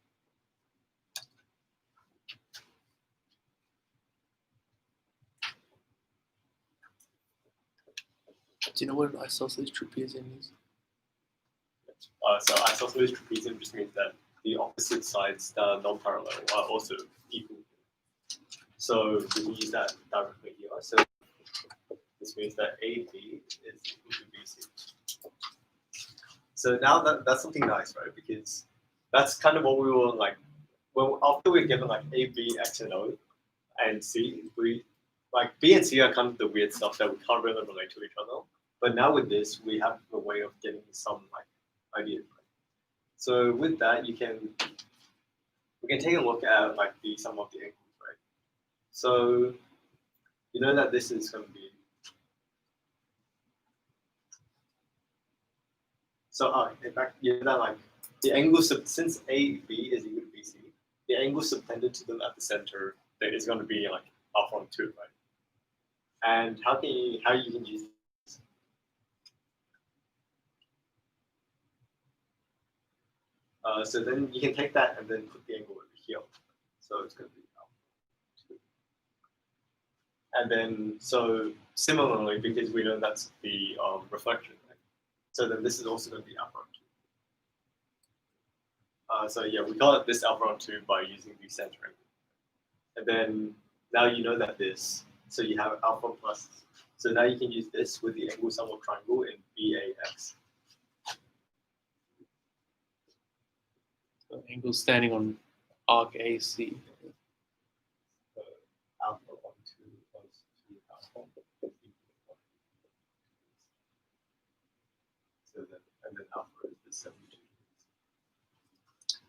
Do you know what an isosceles trapezium is? So isosceles trapezium just means that the opposite sides that are non-parallel are also equal. So we can use that directly here. So this means that AB is equal to BC. So now that's something nice, right? Because that's kind of what we were like. Well, after we're given like A, B, X, and O, and C, we like B and C are kind of the weird stuff that we can't really relate to each other. But now with this, we have a way of getting some like ideas. Right? So with that, we can take a look at like the sum of the angles, right? So you know that this is going to be in fact you know that like the angle since AB is equal to BC, the angle subtended to them at the center that is going to be like alpha on 2, right? And how you can use this? So then you can take that and then put the angle over here. So it's going to be alpha 2. And then so similarly, because we know that's the reflection, right? So then this is also going to be alpha on 2. So yeah, we got this alpha on 2 by using the centering. And then now you know that this, so you have alpha plus. So now you can use this with the angle sum of triangle in BAX. So angle standing on arc AC. Alpha on 2 plus 2 alpha. So then, and then alpha is the 72.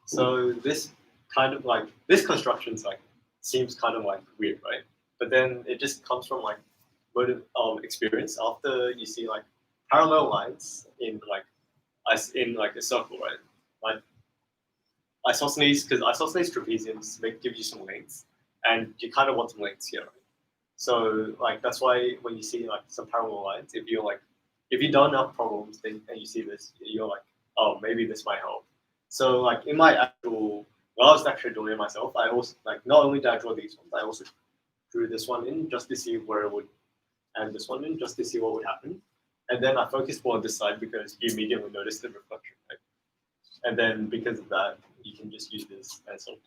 So this kind of like, this construction's like, seems kind of like weird, right? But then it just comes from like experience. After you see like parallel lines in like a circle, right? Like isosceles, because isosceles trapeziums give you some lengths, and you kind of want some lengths here, right? So like that's why when you see like some parallel lines, if you don't have problems, then and you see this, you're like, oh, maybe this might help. So like in my actual, when I was actually doing it myself, I also like not only did I draw these ones, I also drew this one in just to see where it would, and this one in just to see what would happen. And then I focused more on this side because you immediately notice the reflection, right? And then because of that, you can just use this and solve.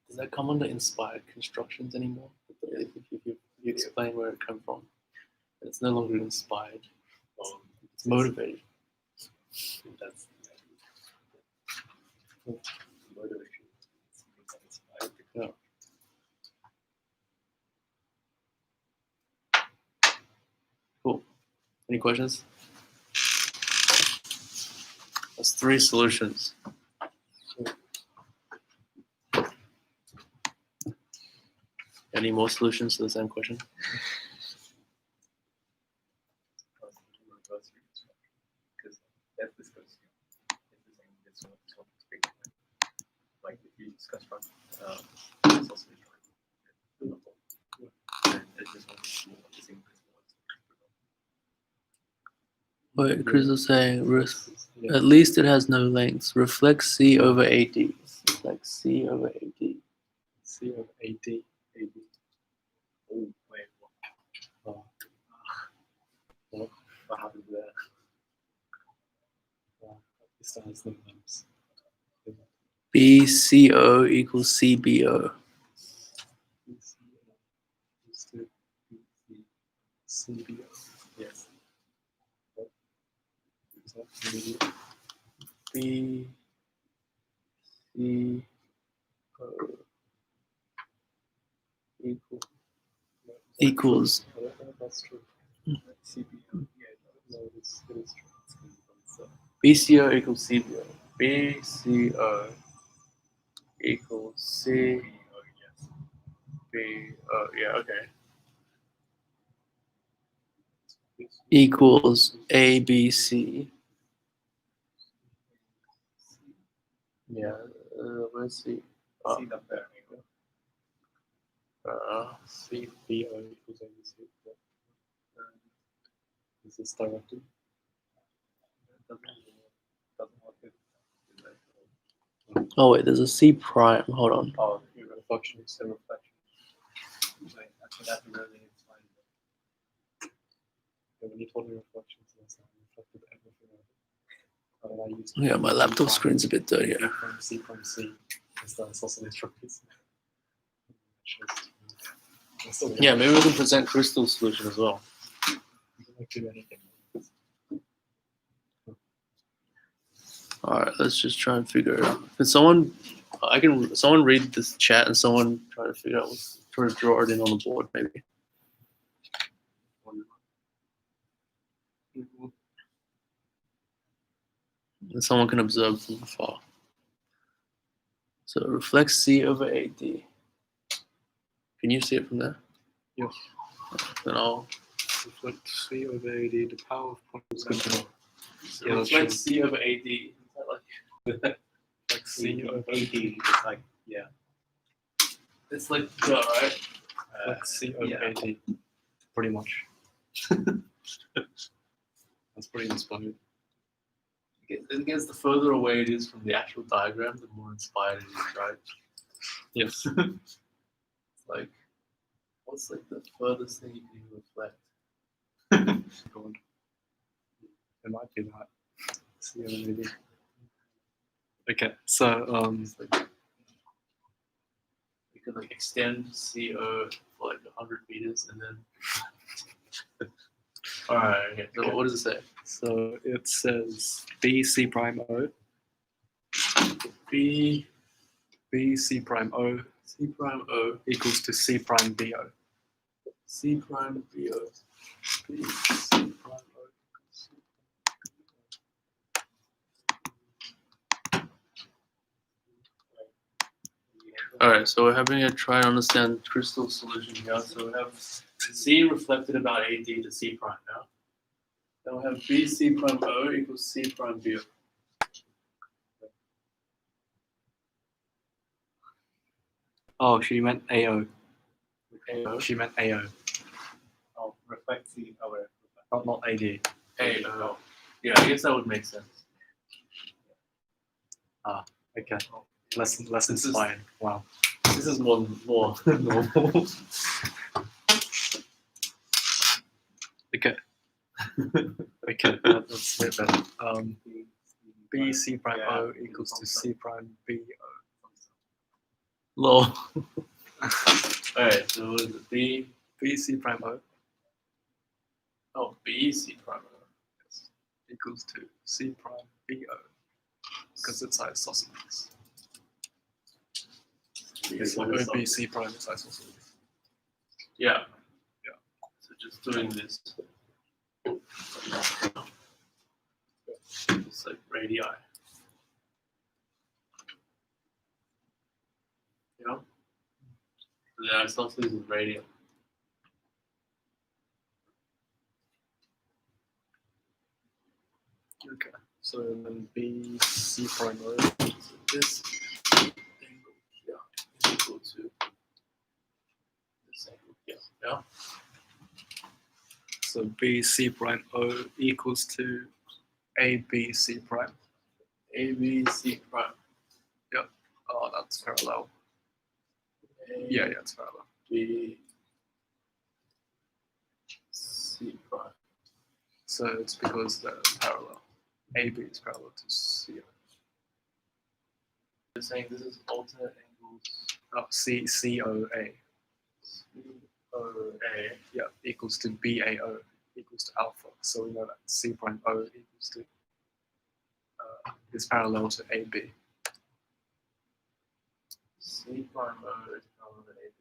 Does that come under inspired constructions anymore? If you explain where it came from, it's no longer inspired. It's motivated. That's motivation. Yeah. Cool. Any questions? That's 3 solutions. Any more solutions to the same question? Because if this goes here, if this one is big, like if you just construct Wait, Chris is saying Yeah. at least it has no lengths. Reflect C over AD. Reflect C over AD. C of AD. AD. Oh, wait, Oh, what happened there? wow. This has no names. BCO equals CBO. CBO. Yes. Is that immediate? B C O equals I don't know if that's true. CPO. Yeah, No, it is true. so BCO equals CBO. BCO equals C yes. B O. Yeah, okay. Equals ABC. Yeah, let's see. See the pair. CBO equals ABC. Is this directed? Doesn't work with Oh wait, there's a C prime. Hold on. oh, Your reflection is the reflection. Wait, actually that's really fine. when you told me reflections, that's not reflected everything. How do I use Yeah, my laptop screen's a bit dirty. C from C is the isosceles trapeze. Yeah, maybe we can present crystal solution as well. You can do anything. All right, let's just try and figure it out. Can someone read this chat and someone try to figure out, try to draw it in on the board maybe. And someone can observe from afar. So reflect C over AD. Can you see it from there? Yes. Then I'll Reflect C over AD, the power of point is good to know. so Yeah, that's reflect true. C over AD. Is that like Like C over 80, it's like, yeah. it's like yeah, right? Like C over yeah. AD. Pretty much. That's pretty inspired. I guess the further away it is from the actual diagram, the more inspired it is, right? Yes. It's like, what's like the furthest thing you can reflect? God. It might be that. C over AD. Okay, so It's like you could like extend CO for like 100 meters and then. All right. Okay. So Okay. what does it say? So it says B C prime O, B B C prime O C prime O equals to C prime B O. C prime B O B C prime O. All right, so we're having a try and understand crystal solution here. So we have C reflected about AD to C prime now. Then we have B C prime O equals C prime B O. Oh, she meant AO. AO. She meant AO, Oh, reflect C over. not AD. AO. Yeah, I guess that would make sense. Okay. Less This is- inspired. Wow. This is more normal. Okay. Okay, that's a bit better. B C prime Yeah. O equals to C prime B O. Lol. Alright, so what is it? B B C prime O B C prime O. Yes. equals to C prime B O because it's isosceles. Yes, So what is B C prime is isosceles. Yeah. So just doing this. It's like radii. You know? The isosceles is radial. Okay. So then B C prime O. So this angle here is equal to this angle here. Yeah. So BC prime O equals to ABC prime. ABC prime. Oh, that's parallel. Yeah, it's parallel. B C prime. So it's because they're parallel. AB is parallel to CO. You're saying this is alternate angles. Oh, COA. COA. Yeah, equals to BAO equals to alpha. So we know that C prime O equals to is parallel to AB. C prime O is parallel to AB.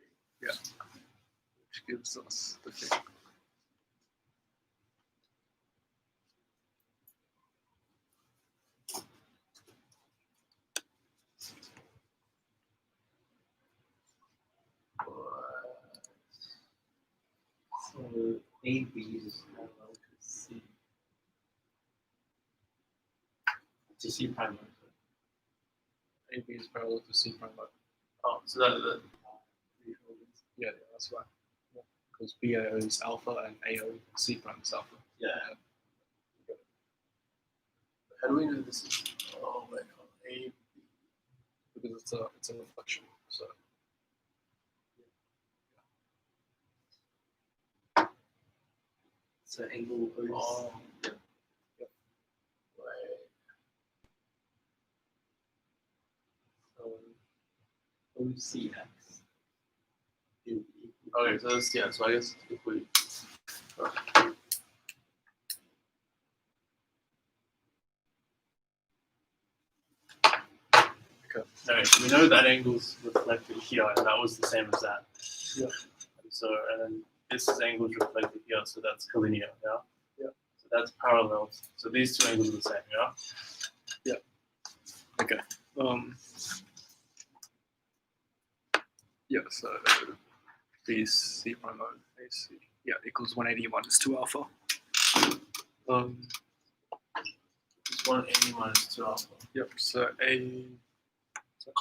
Which gives us the thing. So AB is parallel to C. To C prime. AB is parallel to C prime O. Oh, so that Yeah, that's right. Because BAO is alpha and AO C prime is alpha. Yeah. how do we know this is? Oh my god, A. Because it's a reflection. So So angle O. Oh. Yeah. Right. So OCX. Okay, so that's, yeah. So I guess if we. Alright, so we know that angle's reflected here, and that was the same as that. Yeah. And then this is reflected here, so that's collinear, yeah? Yeah. So that's parallel. So these two angles are the same, yeah? okay. Yeah, so BC prime O AC equals 180 minus 2 alpha. It's 180 minus 2 alpha. Yep, so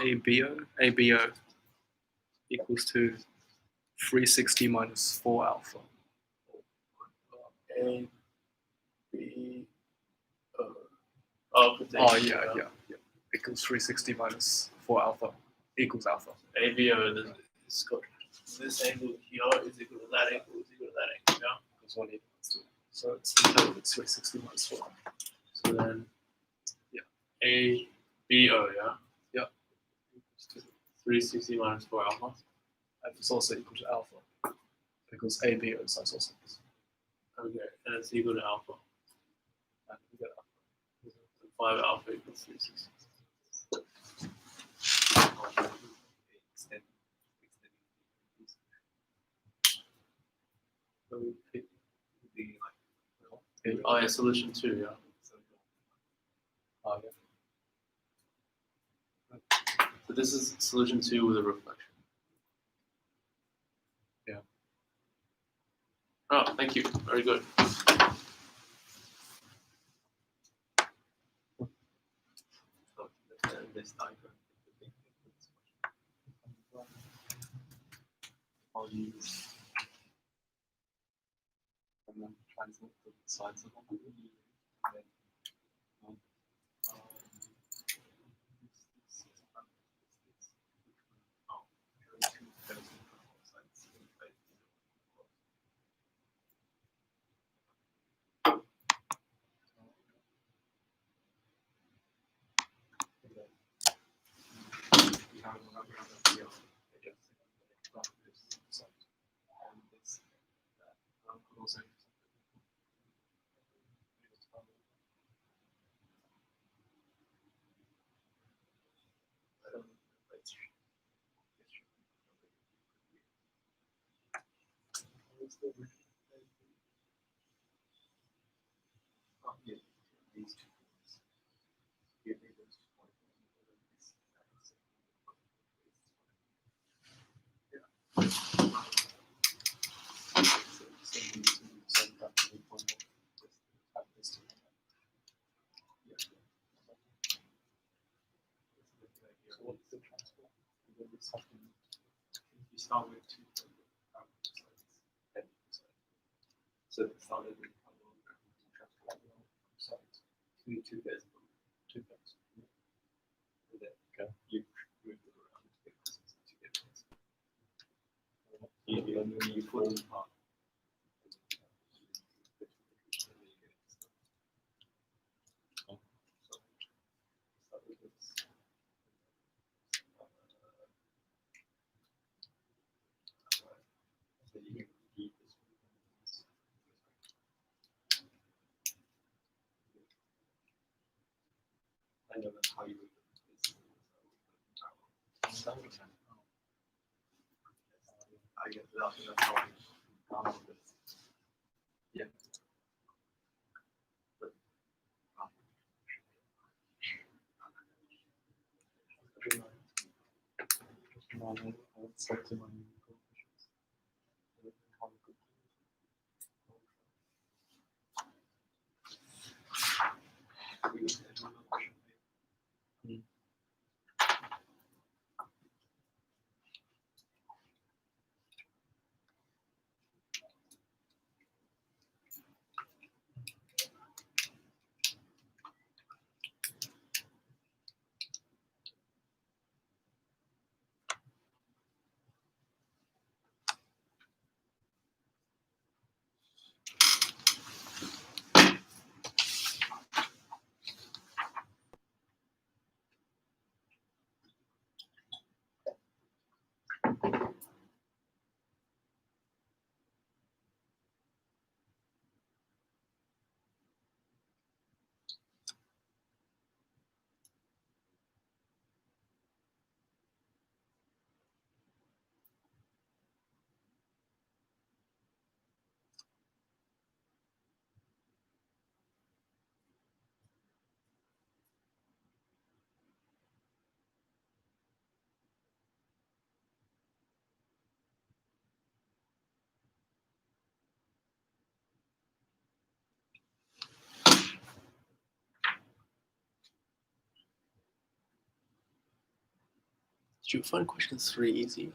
ABO equals to 360 minus 4 alpha. A, B, O. Oh, Oh, yeah. Equals 360 minus 4 alpha equals alpha. ABO is got this angle here is equal to that angle is equal to that angle, yeah? Because 180 minus 2. So it's 360 minus 4. So then, yeah. A, B, O, yeah? Yeah. 360 minus 4 alpha. And it's also equal to alpha. Because ABO is isosceles. Okay, and it's equal to alpha. And we get alpha. So 5 alpha equals 360. So we pick the Oh, yeah, solution 2, yeah. Oh, yeah. So this is solution 2 with a reflection. Yeah. Oh, thank you. Very good. This diagram. I'll use and then translate the sides of them. And then, these two points. Give me those 2 points. So what's the transform? You start with 2 sides. So it started with so two bits. Two bits. And then Okay. you move them around to get two bits. You put them apart. Oh. Start with this. So you can repeat this one. I know that's how you would do this. I get that. That's how I do this. Yeah. But, I expect to my coefficients. How good. we need to do another question. Did you find question 3 easy?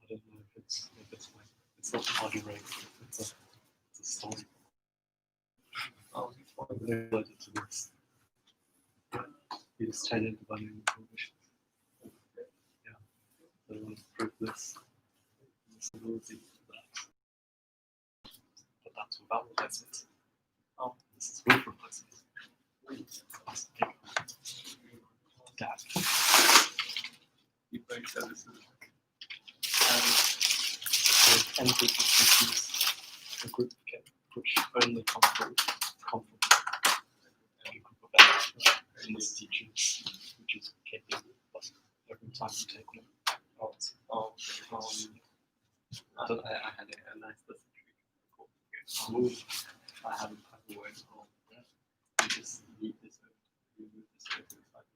I don't know if it's like it's not party rate. It's a story. Oh, Related to this. You just change it by new information. Yeah. So I want to prove this. This ability to that. But that's without licence. Oh. replaces with replaces. That. You both said this is With n equals a group which only comes from a group of elements, and this teaches which is capable of every time you take one. I had a nice lesson trick. I have a word called you just leave this over, you move this over to the side,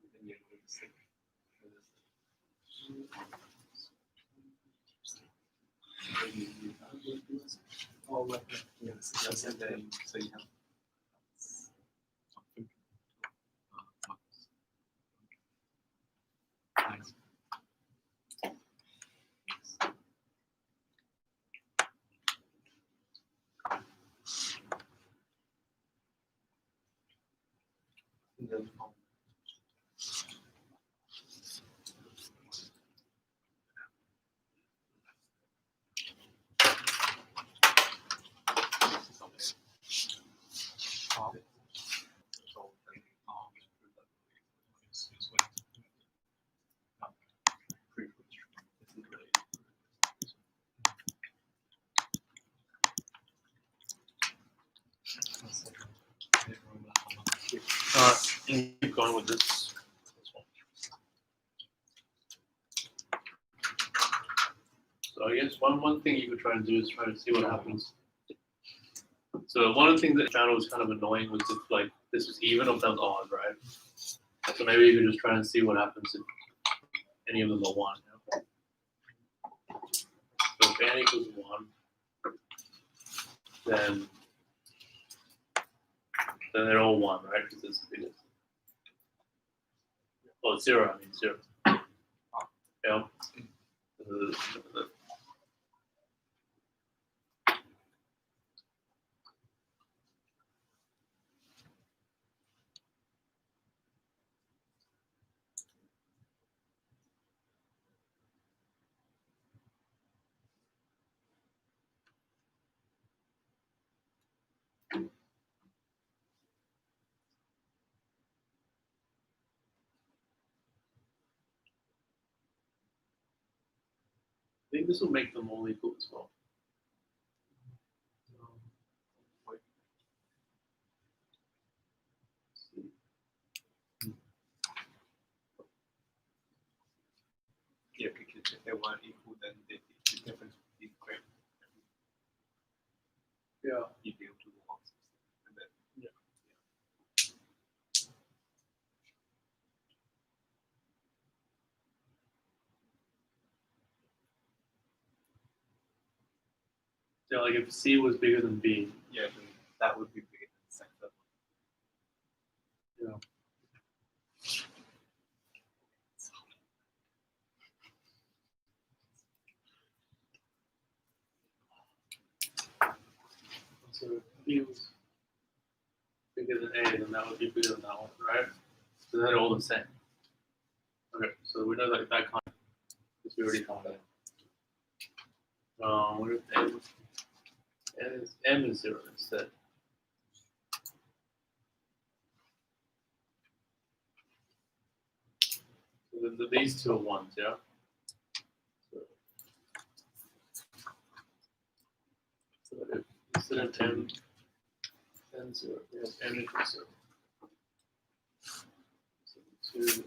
you move this side over to that side, and then you move this thing. Oh, right. Yes, Yes, and then so you have something. Nice. And then And keep going with this. One. So I guess one thing you could try and do is try to see what happens. So one of the things that I found was kind of annoying was if like this was even or if that was odd, right? So maybe you could just try and see what happens if any of them are one. You know? So if n equals 1, then they're all 1, right? Because it's the biggest. Oh, 0, I mean 0. Yeah. I think this will make them all equal as well. yeah, because if they weren't equal, then the difference would be great. Yeah. You'd be able to walk and then Yeah, like if C was bigger than B. yeah, then that would be bigger than the sector. Yeah. So if B was bigger than A, then that would be bigger than that one, right? So they're all the same. Okay, so we know that that kind of, because we already found that. What if M is 0 instead? So these two are 1s, yeah? So if instead of 10, 0, we have M equals 0. So 2,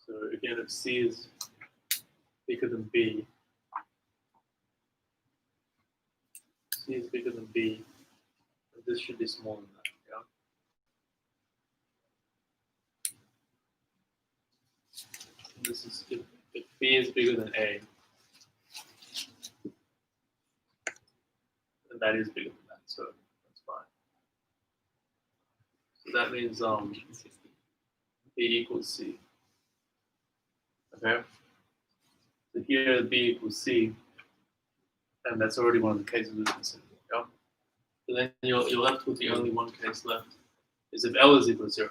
so again, if C is bigger than B, C is bigger than B, this should be smaller than that, yeah? And this is if B is bigger than A, then that is bigger than that, so that's fine. So that means B equals C. Okay? So here B equals C, and that's already one of the cases we considered, yeah? So then you're left with the only one case left, is if L is equal to 0.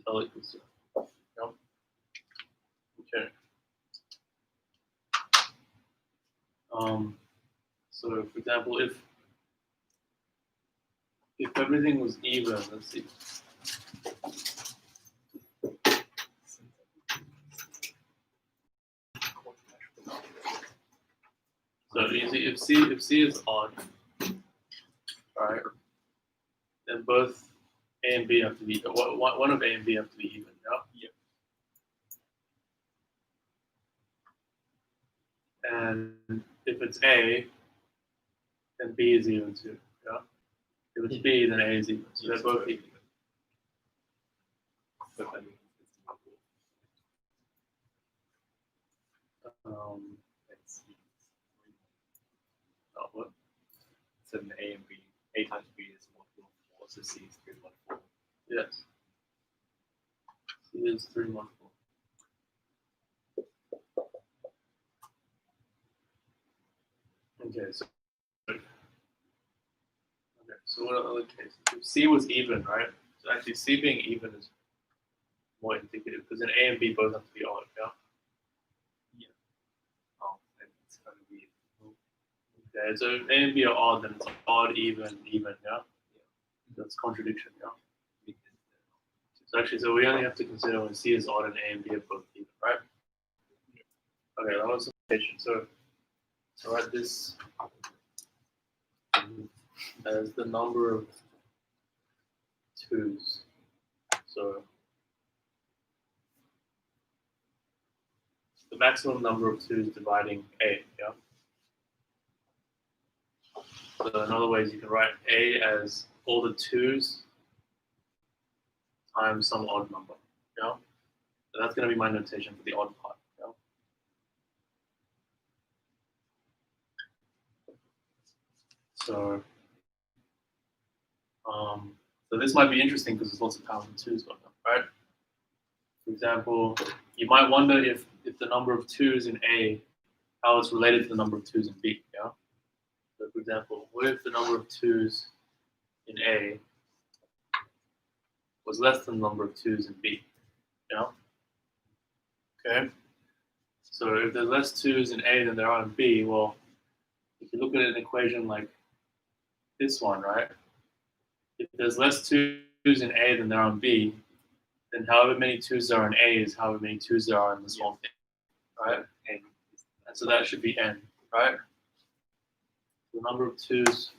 L equals 0. Yep. Okay. So for example, if everything was even, let's see. So you see, if C is odd, right, then both A and B have to be one of A and B have to be even. Yeah. And if it's A, then B is even too. Yeah. If it's B, then A is even. So they're both even. But then it's multiple. Let's see. What? So then A and B, A times B is multiple of 4, so C is 3, 1, 4. Yes. C is 3, 1, 4. Okay, so what are other cases? If C was even, right? So actually C being even is more indicative because then A and B both have to be odd, yeah? And it's going to be Okay, so if A and B are odd, then it's odd, even, yeah? That's contradiction, yeah? So actually, so we only have to consider when C is odd and A and B are both even, right? Okay, that was the notation. So write this as the number of twos. So the maximum number of twos dividing A, yeah? So in other ways, you can write A as all the twos times some odd number, yeah? So that's going to be my notation for the odd part, yeah? So, so this might be interesting because there's lots of powers of twos going on, right? For example, you might wonder if the number of twos in A, how it's related to the number of twos in B, yeah? So for example, what if the number of twos in A was less than the number of twos in B, yeah? Okay, so if there's less twos in A than there are in B, well, if you look at an equation like this one, right? If there's less twos in A than there are in B, then however many twos there are in A is however many twos there are in the small thing, right? And so that should be N, right? The number of twos,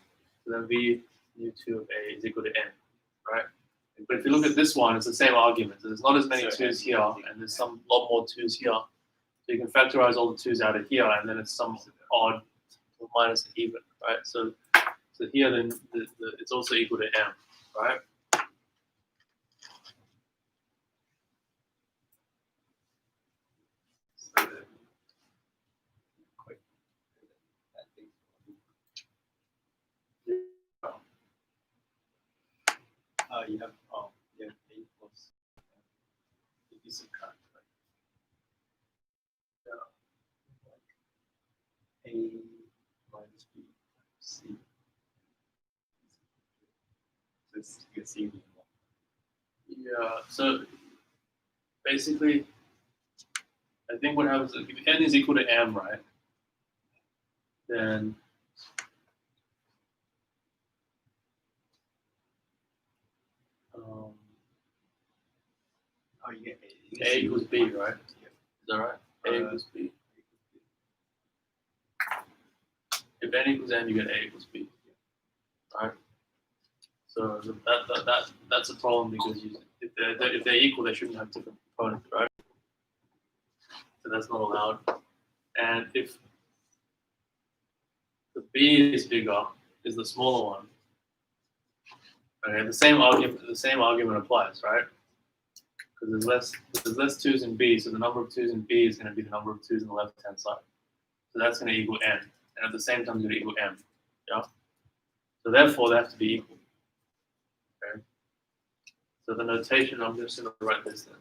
so then V U2 of A is equal to N, right? But if you look at this one, it's the same argument. So there's not as many twos here, and there's some lot more twos here. So you can factorize all the twos out of here, and then it's some odd minus an even, right? So here then it's also equal to M, right? so then quite that thing. You have A plus if you subtract, right? A minus B times C. So it's you can see Yeah. So basically, I think what happens is if N is equal to M, right? Then you get A equals B, right? Yeah. Is that right? A equals B. If N equals N, you get A equals B. Right? So that's a problem because if they're equal, they shouldn't have different components, right? So that's not allowed. And if the B is bigger, is the smaller one. Okay, the same argument applies, right? Because there's less twos in B, so the number of twos in B is going to be the number of twos on the left hand side. So that's going to equal N, and at the same time, it's going to equal M. Yeah. So therefore, they have to be equal. Okay. So the notation, I'm just going to write this then.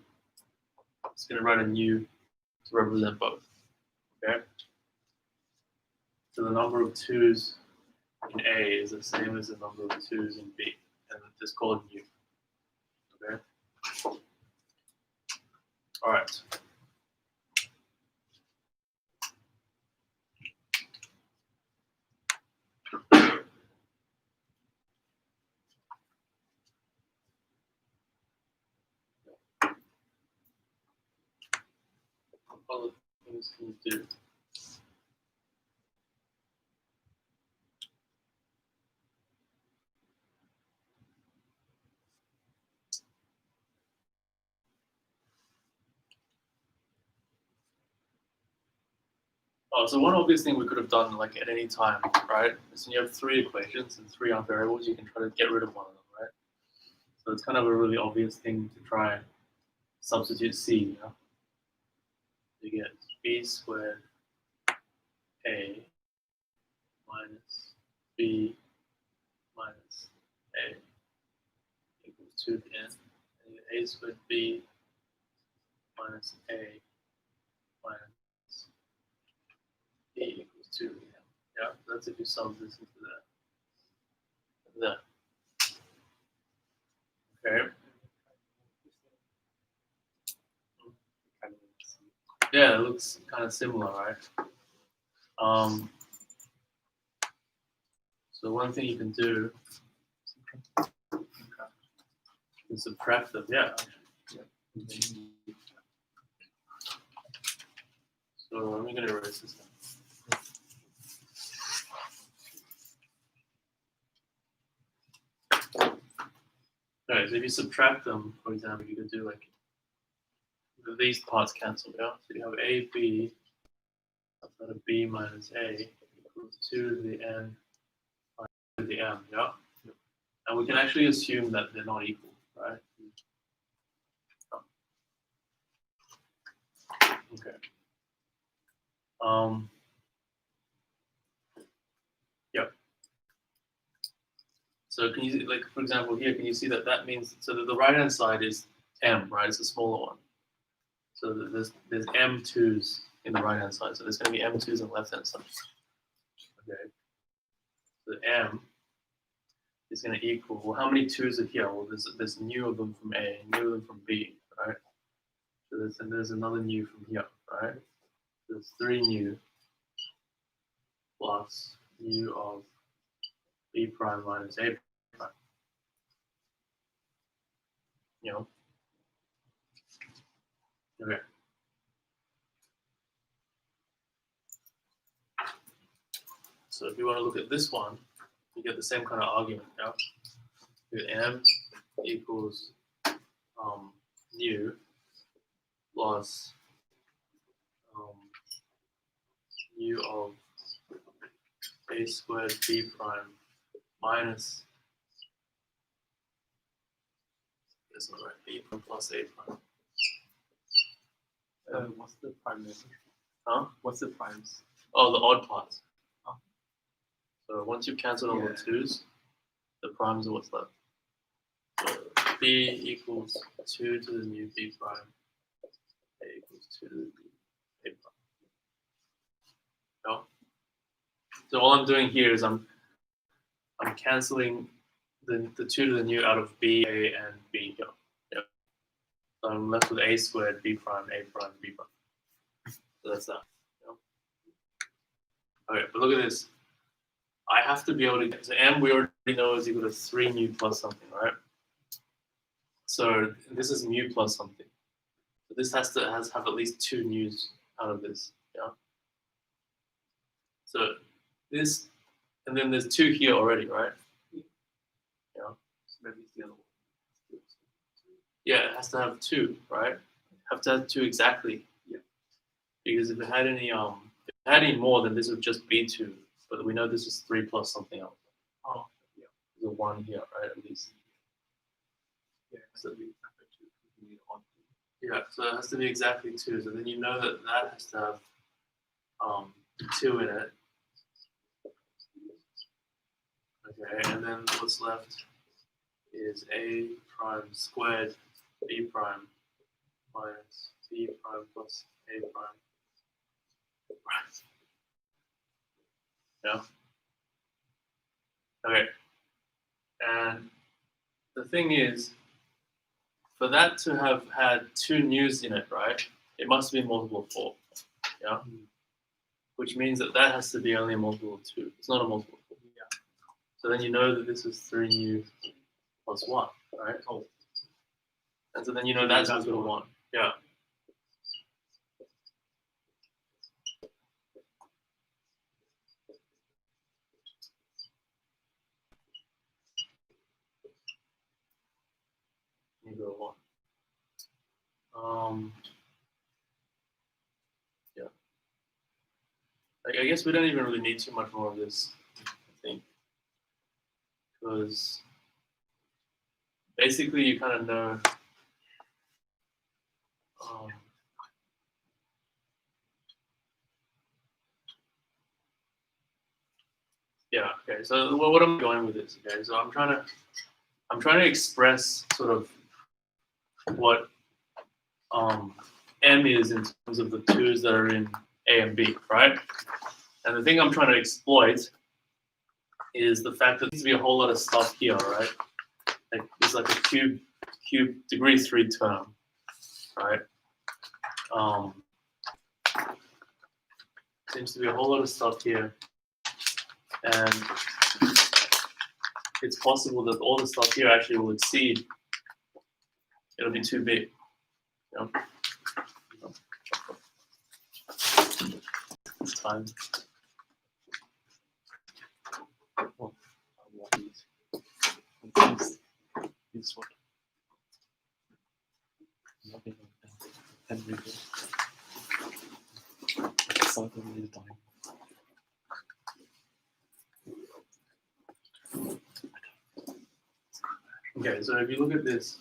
I'm just going to write a new to represent both. Okay. So the number of twos in A is the same as the number of twos in B, and just call it mu. Okay. All right. What other things can you do? Oh, so one obvious thing we could have done, like at any time, right? is when you have three equations and three unvariables, you can try to get rid of one of them, right? So it's kind of a really obvious thing to try and substitute C. You know? You get b squared a minus b minus a equals 2 to the n. And you get a squared b minus a minus b equals 2 to the n. Yeah, that's if you sum this into that. Okay. Yeah, it looks kind of similar, right? So one thing you can do is subtract them. Yeah. So I'm going to erase this now. Alright, so if you subtract them, for example, you could do like these parts cancel, yeah? So you have AB outside of B minus A equals 2 to the N minus 2 to the M, yeah? And we can actually assume that they're not equal, right? Okay. Yep. So can you, like, for example, here, can you see that that means, so that the right-hand side is M, right? It's a smaller one. So there's M2s in the right-hand side. So there's going to be M2s on the left-hand side. Okay. So M is going to equal, well, how many 2s are here? Well, there's new of them from A, new of them from B, right? So there's another new from here, right? There's 3 new plus new of B prime minus A prime. You know? Okay. So if you want to look at this one, you get the same kind of argument, yeah? You get M equals new plus new of A squared B prime minus, that's not right, B prime plus A prime. What's the prime number? Huh? What's the primes? Oh, the odd parts. Oh. So once you've cancelled all Yeah. the 2s, the primes are what's left. So B equals 2 to the new B prime. A equals 2 to the new A prime. No? So all I'm doing here is I'm cancelling the 2 to the new out of B, A, and B here. Yep. So I'm left with A squared, B prime, A prime, B prime. So that's that. Yep. Okay, but look at this. I have to be able to get to M, we already know is equal to 3 mu plus something, right? So this is mu plus something. So this has to have at least 2 mu's out of this, yeah? So this, and then there's 2 here already, right? Yeah. So maybe it's the other one. Yeah, it has to have 2, right? Have to have 2 exactly. Yeah. Because if it had any more, then this would just be 2. But we know this is 3 plus something else. Oh, yeah. There's a 1 here, right? At least. Yeah, so we have to need on. Yeah, so it has to be exactly 2. So then you know that that has to have 2 in it. Okay, and then what's left is A prime squared B prime minus B prime plus A prime. Yeah. Okay. And the thing is, for that to have had 2 news in it, right? It must be a multiple of 4. Yeah. Which means that that has to be only a multiple of 2. It's not a multiple of 4. Yeah. So then you know that this is 3 news plus 1, right? Oh. And so then you know that's equal to 1. Yeah. You go 1. Yeah. Like, I guess we don't even really need too much more of this, I think, because basically you kind of know. Yeah. Okay. So what I'm going with this. Okay. So I'm trying to express sort of what M is in terms of the 2's that are in A and B, right? And the thing I'm trying to exploit is the fact that there needs to be a whole lot of stuff here, right? Like it's like a cube degree 3 term, right? Seems to be a whole lot of stuff here, and it's possible that all the stuff here actually will exceed. It'll be too big. You know? It's time. Is what? Nothing like that. 10 meters. Cycle really time. Okay, so if you look at this,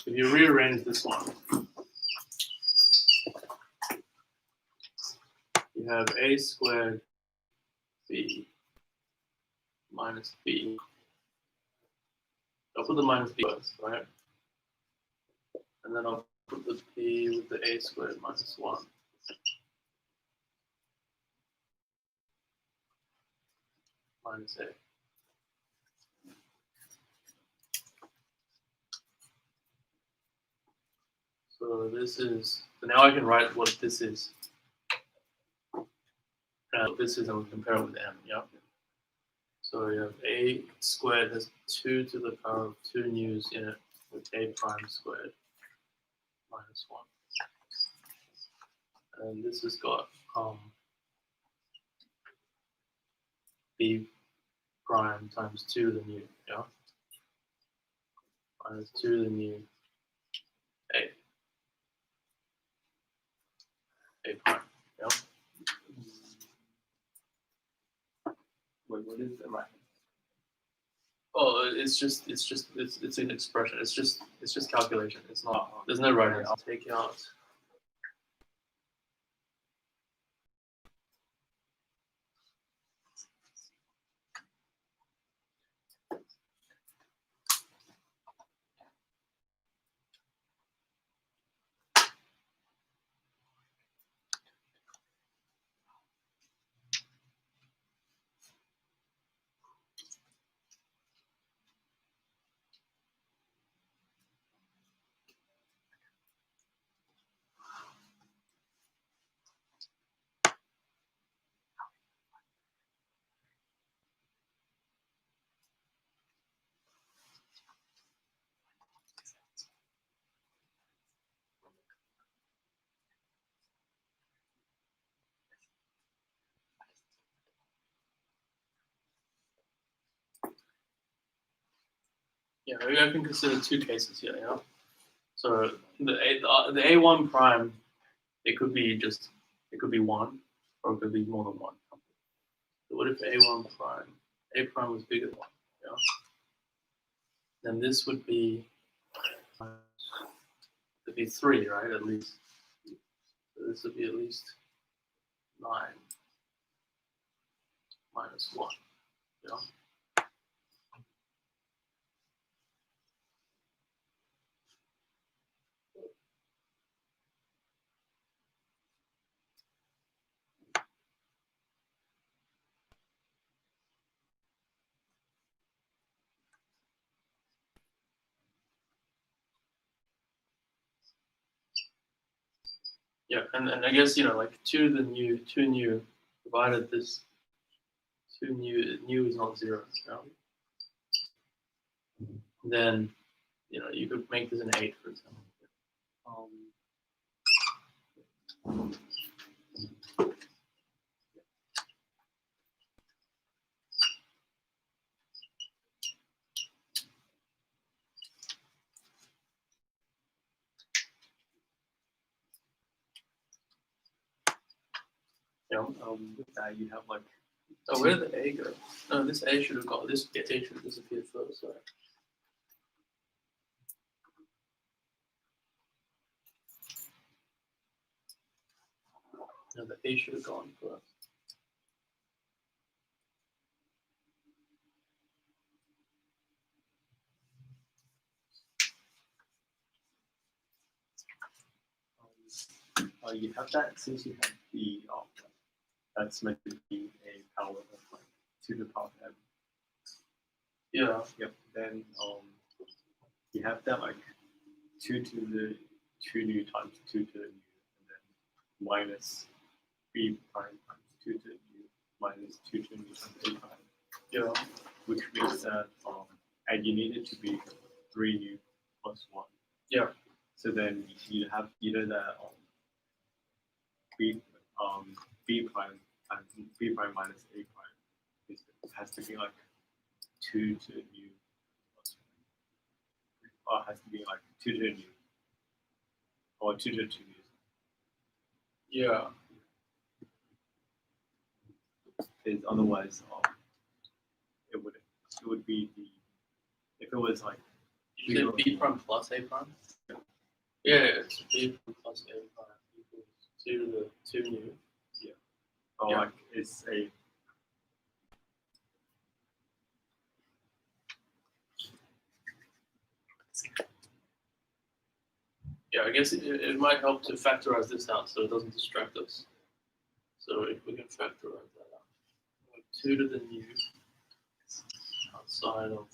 if you rearrange this one, you have a squared b minus b. I'll put the minus b first, right? And then I'll put the p with the a squared minus 1. Minus a. So this is, so now I can write what this is. What this is, and we compare it with m, yeah? So you have a squared has 2 to the power of 2 news in it with a prime squared minus 1. And this has got b prime times 2 the new, yeah? Minus 2 the new a prime, yeah? Wait, what is the right? Oh, it's an expression. It's just calculation. It's not. There's no right answer. I'll take out. Yeah, maybe I can consider 2 cases here. Yeah. So the A1 prime, it could be 1, or it could be more than 1. So what if A1 prime, A prime was bigger than 1? Yeah. Then this would be 3, right? At least. So this would be at least 9 minus 1. Yeah. Yeah, and I guess like two new, provided this two new is not zero, then you could make this an 8, for example. With that, you have like Oh, where did the A go? No, this A should have gone. This A should have disappeared first. Sorry. No, the A should have gone first. you have that since you have the that's meant to be a power of like 2 to the power m. Yeah. Yep. Then you have that like 2 to the 2 new times 2 to the new, and then minus b prime times 2 to the new minus 2 to the new times a prime. Yeah. Which means that and you need it to be 3 new plus 1. Yeah. So then you have either that b prime times b prime minus a prime. It has to be like 2 to the new plus 1. Or it has to be like 2 to the new. Or 2 to the 2 new. Yeah. Because otherwise it would be the if it was like You said B prime plus A prime? Yeah, it's B prime plus A prime equals 2 to the 2 new. or Yeah. like it's a Yeah, I guess it might help to factorize this out so it doesn't distract us. So if we can factorize that out, like 2 to the new outside of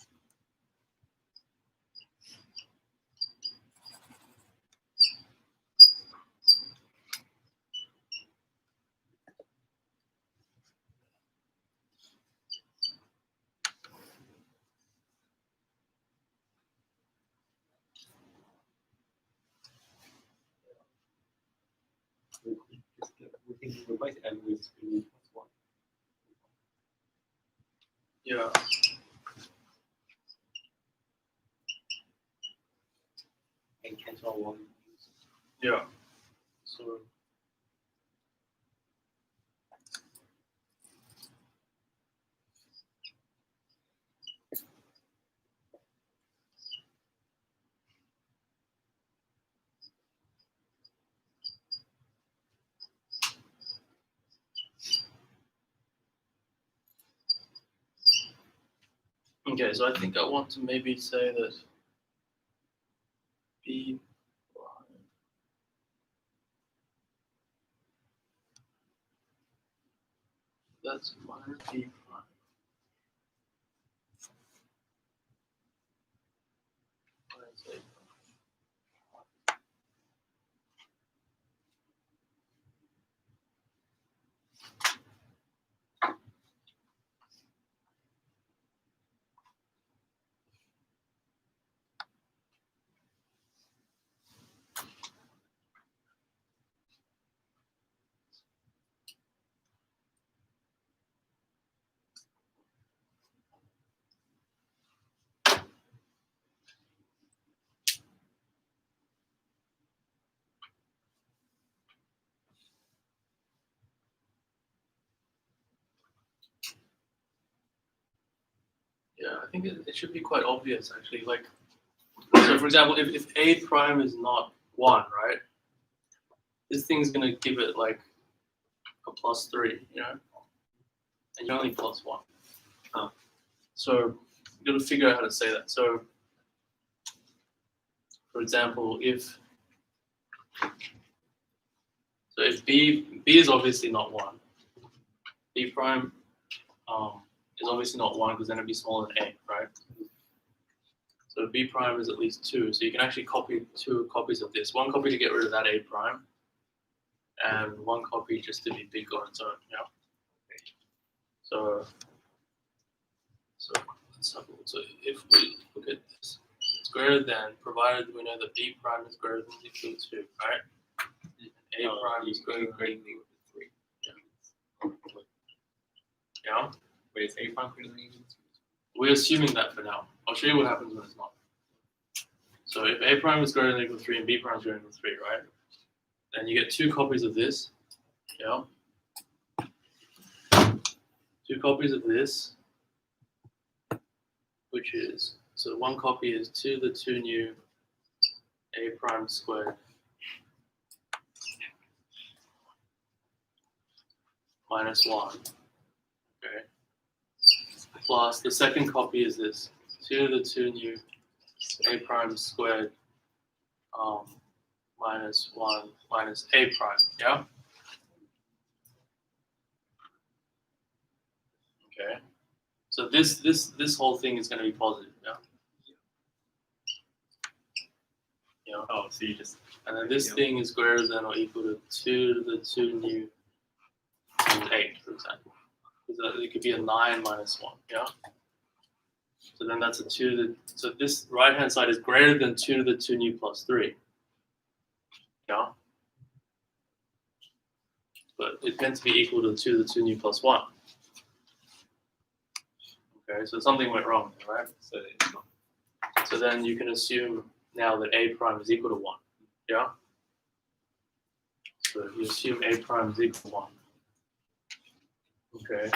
we can replace m with 3 new plus 1. yeah. And cancel out 1. Yeah. So okay, so I think I want to maybe say that B prime that's minus B prime. Minus A prime. Yeah, I think it should be quite obvious actually. Like, so for example, if A prime is not 1, right? This thing's gonna give it like a +3, and you're only +1. So you gotta figure out how to say that. So for example, if B is obviously not 1, B prime is obviously not 1 because then it'd be smaller than A, right? So B prime is at least 2. So you can actually copy 2 copies of this. 1 copy to get rid of that A prime, and one copy just to be big on its own. Yeah. So let's have a look. So if we look at this, it's greater than, provided we know that B prime is greater than or equal to, right? A prime is greater than or equal to 3. Yeah. Wait, is A prime greater than or equal to 3? We're assuming that for now. I'll show you what happens when it's not. So if A prime is greater than or equal to 3 and B prime is greater than 3, right? Then you get 2 copies of this. Yeah. 2 copies of this, which is, so one copy is 2 to the 2 new A prime squared minus 1. Okay. Plus the second copy is this 2 to the 2 new A prime squared minus 1 minus A prime. Yeah? Okay. So this whole thing is going to be positive. Yeah? Yeah. Oh, so you just And then this thing is greater than or equal to 2 to the 2 new and 8, for example. So it could be a 9 minus 1, yeah? So then that's a 2 to the, so this right hand side is greater than 2 to the 2 new plus 3. Yeah? But it's meant to be equal to 2 to the 2 new plus 1. Okay, so something went wrong there, right? so it's not. So then you can assume now that A prime is equal to 1. Yeah? So you assume A prime is equal to 1. Okay.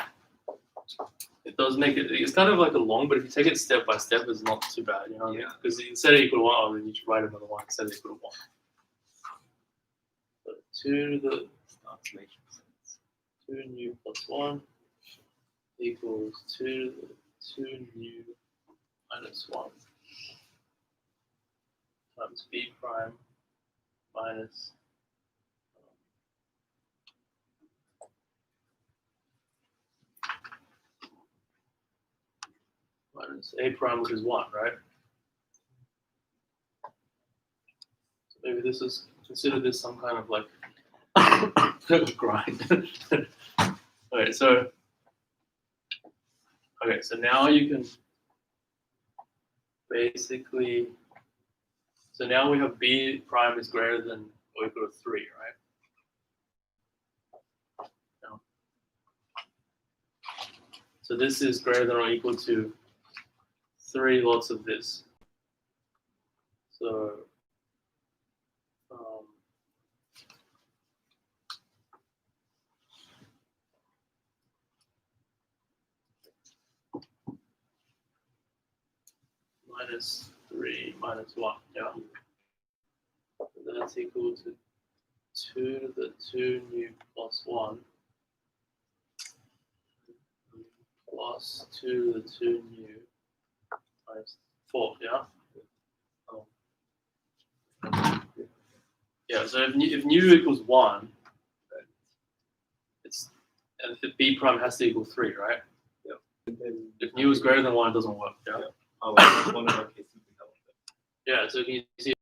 It does make it, it's kind of like a long, but if you take it step by step, it's not too bad, you know? Yeah. Because instead of equal to 1, oh, then you should write another 1 instead of equal to 1. So 2 to the Starts making sense. 2 new plus 1 equals 2 to the 2 new minus 1 times B prime minus A prime, which is 1, right? So maybe this is, consider this some kind of like grind. Okay, so now you can basically, so now we have B prime is greater than or equal to 3, right? No. So this is greater than or equal to 3 lots of this. So minus 3 minus 1, yeah? And that's equal to 2 to the 2 new plus 1 plus 2 to the 2 new times 4, yeah? Yeah, so if nu equals 1, it's, and if B prime has to equal 3, right? And then If nu is greater than 1, it doesn't work, yeah? oh, well, one of our cases we have Yeah, so can you see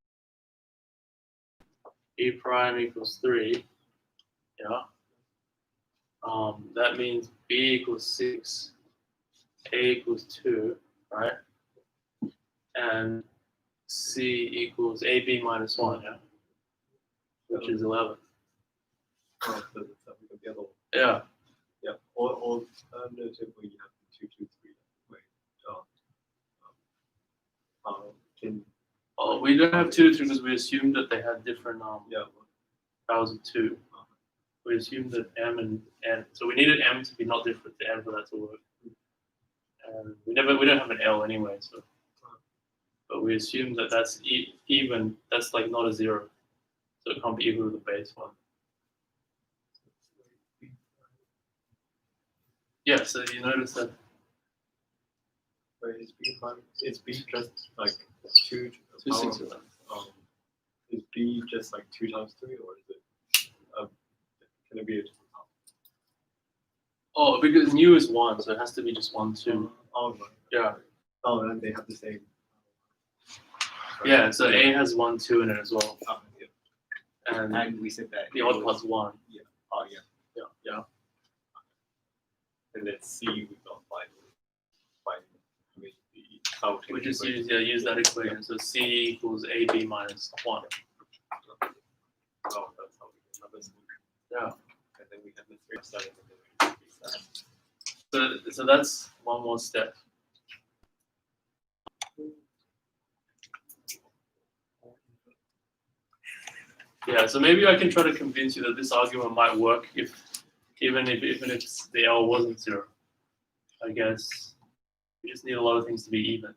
B prime equals 3, yeah? That means B equals 6, A equals 2, right? And C equals AB minus 1, yeah? Which is 11. oh, so it's the other one. Yeah, Yeah. Or alternatively you have the 2, 2, 3 way. Can oh, we don't have 2 to 3 because we assumed that they had different yeah. powers of 2. We assumed that M and N, so we needed M to be not different to N for that to work. And we don't have an L anyway, so. But we assume that that's even, that's like not a 0. So it can't be equal to the base 1. Yeah, so you notice that, Where is B prime? Is B just like 2 to the 2, power 6, of, 11. is B just like 2 times 3 or is it can it be a different power? Oh, because nu is 1, so it has to be just 1, 2. Oh, right. Yeah. Oh, and they have the same. Yeah, so A has 1, 2 in it as well. Oh, yeah. And we said that the odd plus 1. Oh yeah. Yeah. And then C we got five with the Hamilton We just equation. use that equation. So C equals AB minus 1. Oh, that's how we get another solution. Yeah. And then we have the 3 side and then we increase that. So that's one more step. Yeah, so maybe I can try to convince you that this argument might work even if the L wasn't 0. I guess we just need a lot of things to be even.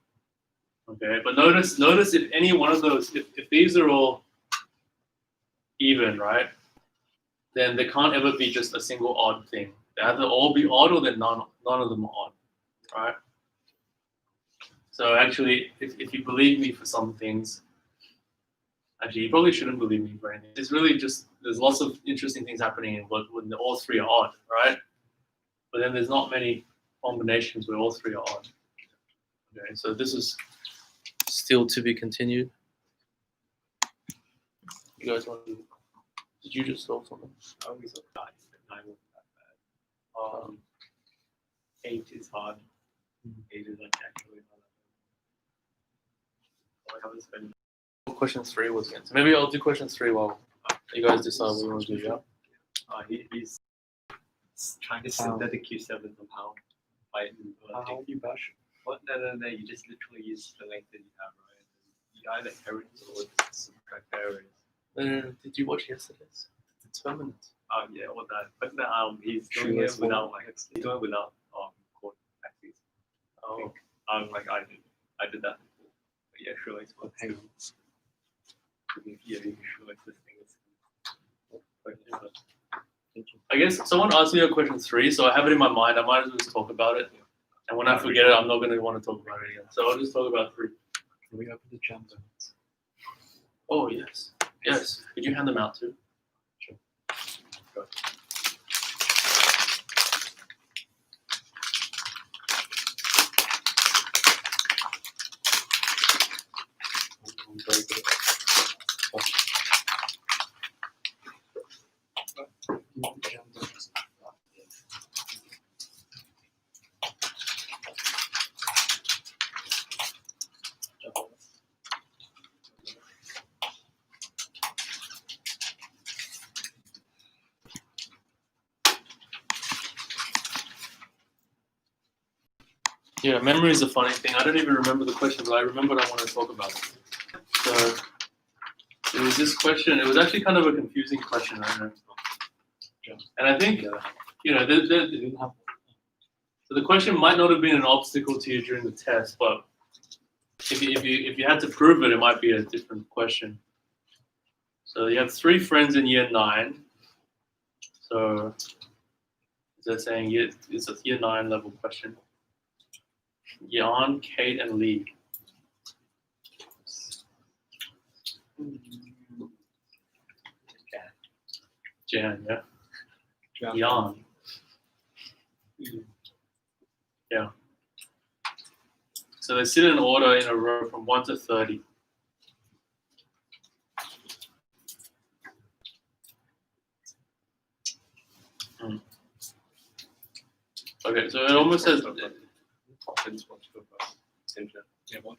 Okay, but notice if any one of those, if these are all even, right? Then there can't ever be just a single odd thing. They either all be odd or then none of them are odd, right? So actually, if you believe me for some things, actually you probably shouldn't believe me for anything. It's really just there's lots of interesting things happening when all 3 are odd, right? But then there's not many combinations where all 3 are odd. Okay, so this is still to be continued. You guys want to? Did you just solve something? I always look nice, but 9 wasn't that bad. 8 is hard. 8 is like actually hard. So I haven't spent. Question 3 was again. So maybe I'll do question 3 while you guys decide what you want to do. Yeah. He's trying to synthetic Q7 somehow. By How do you bash? what? No. You just literally use the length that you have, right? You either parents or subtract areas. Did you watch yesterday's? It's permanent. Oh yeah, all that. But he's doing Shoelace it without form. he's doing it without chord axes. Oh, Like I did that before. But yeah, shoelace form. Hang on. Yeah, you can shoelace this thing. I guess someone asked me a question 3, so I have it in my mind. I might as well just talk about it. And when I forget it, I'm not going to want to talk about it again. So I'll just talk about 3. Can we open the jam zones? Oh yes, yes. Could you hand them out too? Sure. Go. I'm very good at jam zones. Yeah, memory is a funny thing. I don't even remember the question, but I remember what I want to talk about. So it was this question. It was actually kind of a confusing question, I know. And I think, so the question might not have been an obstacle to you during the test, but if you had to prove it, it might be a different question. So you have 3 friends in year 9. So they're saying it's a year 9 level question. Jan, Kate, and Lee. Jan, yeah. Jan. Yeah. So they sit in order in a row from 1 to 30. Okay, so it almost says.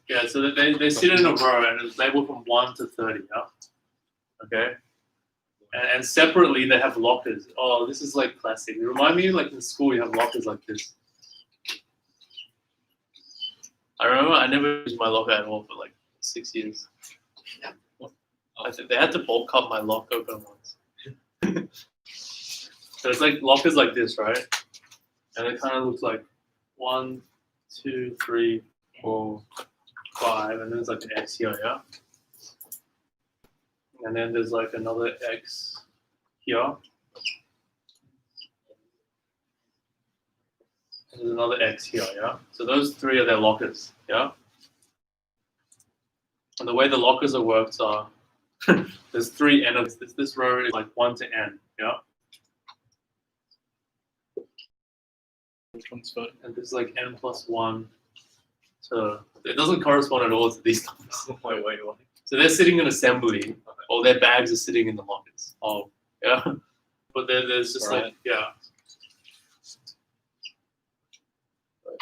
Yeah, so they sit in a row and it's labeled from 1 to 30, yeah? Okay? And separately they have lockers. Oh, this is like classic. It reminds me like in school you have lockers like this. I remember I never used my locker at all for like 6 years. I think they had to bulk up my lock open once. So it's like lockers like this, right? And it kind of looks like 1, 2, 3, 4, 5, and then there's like an X here, yeah? And then there's like another X here. And there's another X here, yeah? So those 3 are their lockers, yeah? And the way the lockers are worked are, there's 3 n of this row is like 1 to n, yeah? Which one's first? And this is like n plus 1. So it doesn't correspond at all to these numbers. Wait. So they're sitting in assembly, or their bags are sitting in the lockers. Oh, Yeah. But there's just like, Right. yeah. Right.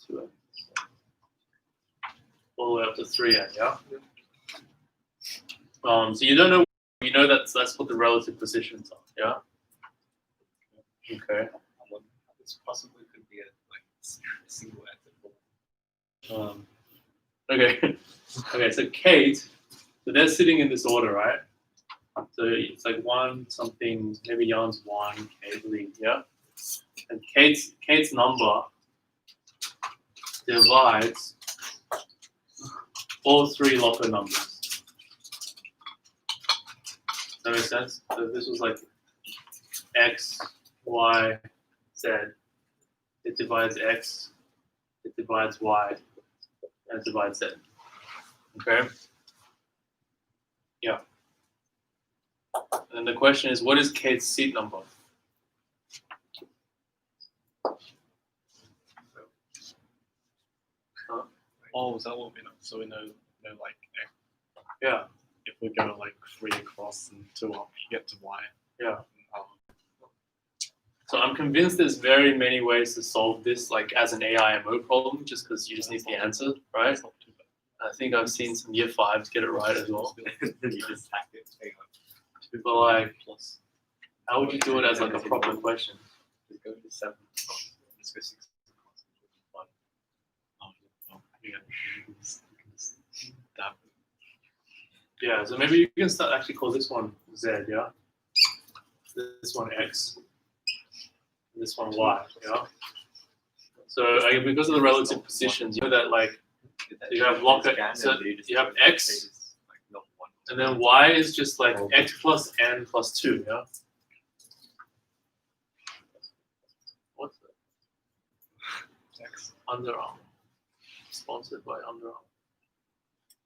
2n. All the way up to 3n, yeah? So you don't know, you know that's what the relative positions are, yeah? Okay. This possibly could be a single active. Okay. Okay, so Kate, so they're sitting in this order, right? So it's like 1 something, maybe Jan's 1, Kate lead, yeah? And Kate's number divides all 3 locker numbers. Does that make sense? So this was like X, Y, Z. It divides X, it divides Y, and it divides Z. Okay? Yeah. And the question is, what is Kate's seat number? oh, is that what we know? So we know like Yeah, if we go like 3 across and 2 up, you get to Y. yeah. Um, So I'm convinced there's very many ways to solve this, like as an AIMO problem, just because you just need the answer, right? that's not too bad. I think I've seen some year 5s get it right as well. You just hack it. But like, Plus, how would you do it as like a proper question? Just go to 7. Just go 6. oh, yeah, that Yeah, so maybe you can start actually call this one Z, yeah? This one X. This one Y, yeah? So because of the relative positions, you know that like, you have locker, so you have X, and then Y is just like X plus N plus 2, yeah? What's that? X. Under Armour. Sponsored by Under Armour.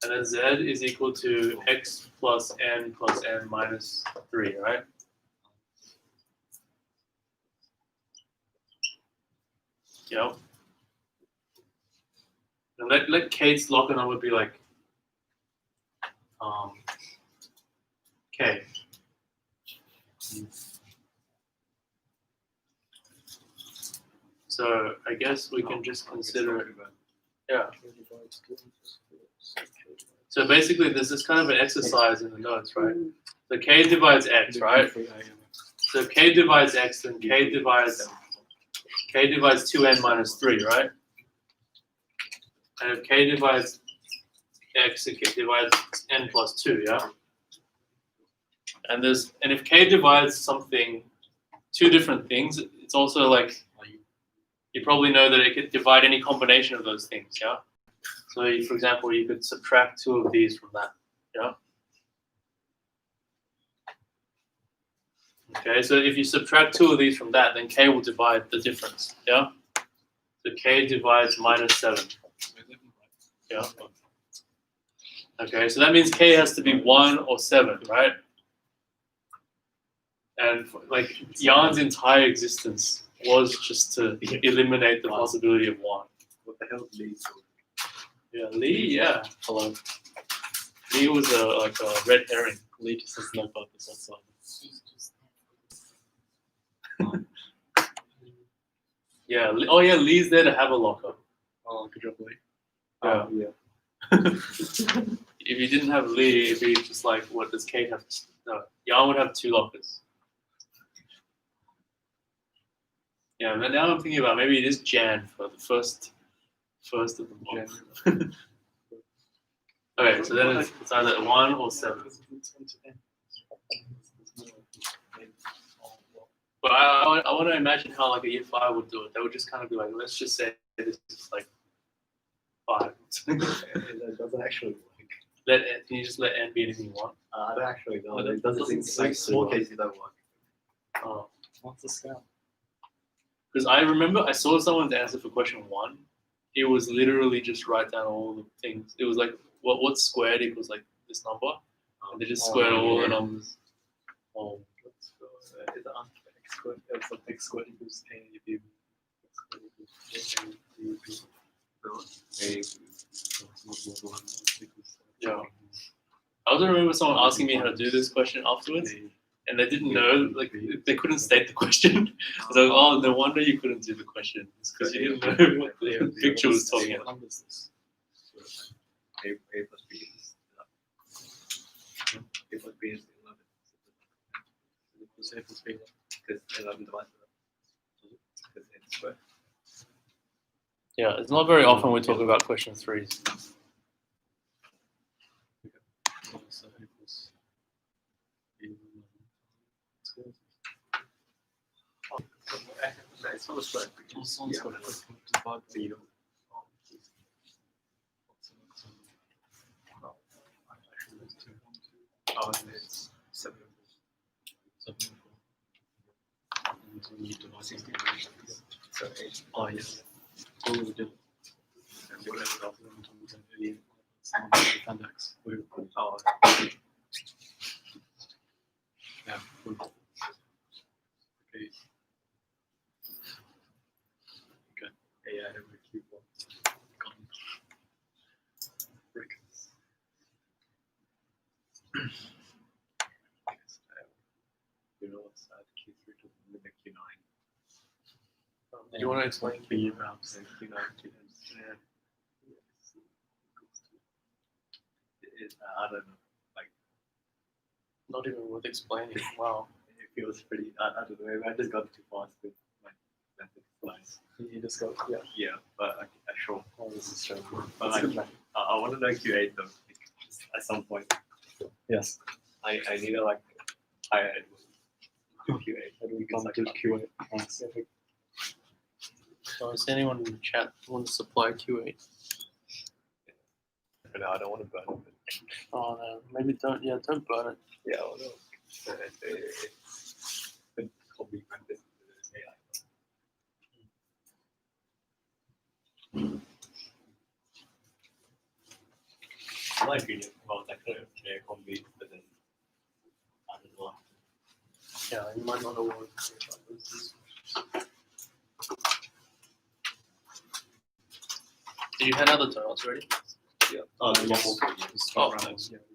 And then Z is equal to X plus N minus 3, right? Yeah. And let Kate's locker number be like K. So I guess we can just consider, yeah. So basically there's this kind of an exercise in the notes, right? So K divides X, right? So K divides X, then K divides 2n minus 3, right? And if K divides X, it divides n plus 2, yeah? And if K divides something, 2 different things, it's also like, you probably know that it could divide any combination of those things, yeah? So for example, you could subtract 2 of these from that, yeah? Okay, so if you subtract 2 of these from that, then K will divide the difference, yeah? So K divides minus 7, yeah? Okay, so that means K has to be 1 or 7, right? And like Jan's entire existence was just to eliminate the possibility of 1. What the hell is Lee? Yeah, Lee, yeah. Hello. Lee was like a red herring. Lee just has no purpose whatsoever. Yeah. Oh yeah, Lee's there to have a locker. Oh, good job, Lee. Yeah. If you didn't have Lee, it'd be just like, what does Kate have? No, Jan would have 2 lockers. Yeah, but now I'm thinking about maybe it is Jan for the first of the month. Okay, so then it's either 1 or 7. But I want to imagine how like a year 5 would do it. They would just kind of be like, let's just say this is like 5. It doesn't actually work. Can you just let N be anything you want? I don't actually know. Oh, It doesn't like small cases don't work. Oh. What's the scale? Because I remember I saw someone's answer for question 1. It was literally just write down all the things. It was like what's squared equals like this number, and they just squared all the numbers. Oh, Let's go. Is it on X squared? It's like X squared equals A, B. X squared equals A, Yeah. I also remember someone asking me how to do this question afterwards, and they didn't know, like they couldn't state the question. So oh, no wonder you couldn't do the question because you didn't know what the picture was talking What about. number is this? A plus B is 11. A plus B is 11. Equals A plus B. Because 11 divided by 11. Because it's square. Yeah, it's not very often we talk about question threes. So equals B. It's not a square. Also, Yeah. divide by So you don't. Oh, and it's 7. So 8. Oh, yes. Oh, we did. And whatever else. And X. Oh, Yeah. Okay. yeah, I would keep one. Brick. You know what's Q3 to the Q9? Do you want to explain B about So Q9 to Yeah. I don't know. Like, Not even worth explaining. Wow. it feels pretty. I don't know. Maybe I just got too fast with my method slides. you just go, yeah. Yeah, but I sure. Oh, this is true. But That's a like, good one. I want to know Q8 though. Like, at some point, Yes. I need to like higher ed with Q8. How do we Because come I to can't- Q8? Nice. So is anyone in the chat want to supply Q8? But no, I don't want to burn it. Oh no, maybe don't. Yeah, don't burn it. Yeah, I know. It's probably practice with AI. In my opinion, well, that kind of clear combi, but then I don't know. Yeah, you might not know what. Do you have other turnouts ready? Yeah. Yes. Yeah. Just Oh, round thanks. one, yeah.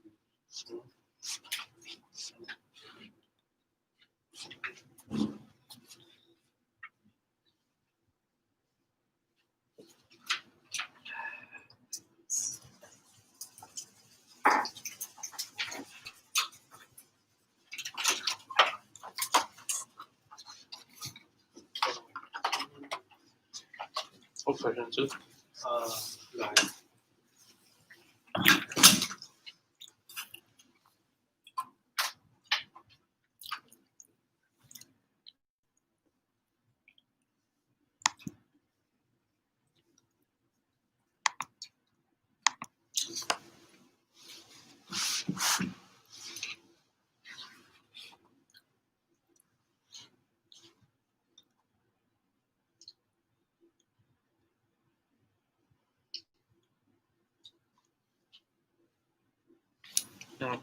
What question two? Right. No.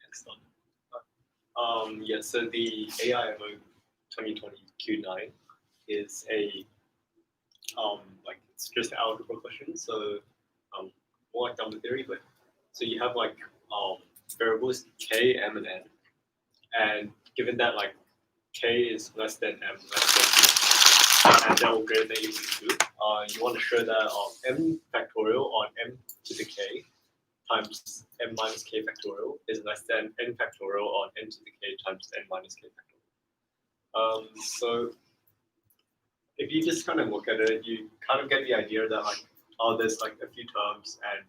Excellent. Yeah, so the AIMO 2020 Q9 is a like it's just an algebra question, so more like number theory, but so you have like variables k, m, and n, and given that like k is less than m less than and that will greater than equal to 2, you want to show that m factorial on m to the k times m minus k factorial is less than n factorial on n to the k times n minus k factorial. So if you just kind of look at it, you kind of get the idea that like, oh, there's like a few terms, and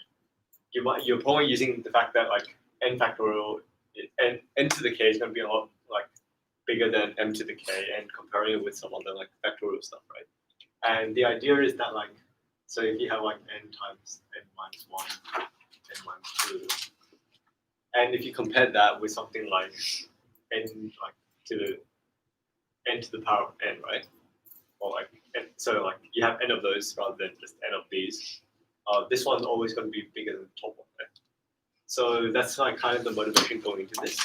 you're probably using the fact that like n factorial n to the k is going to be a lot like bigger than m to the k, and comparing it with some other like factorial stuff, right? And the idea is that like, so if you have like n times n minus 1, n minus 2, and if you compare that with something like n like to the n to the power of n, right? Or like, so like you have n of those rather than just n of these. This one's always going to be bigger than the top one, right? So that's like kind of the motivation going into this.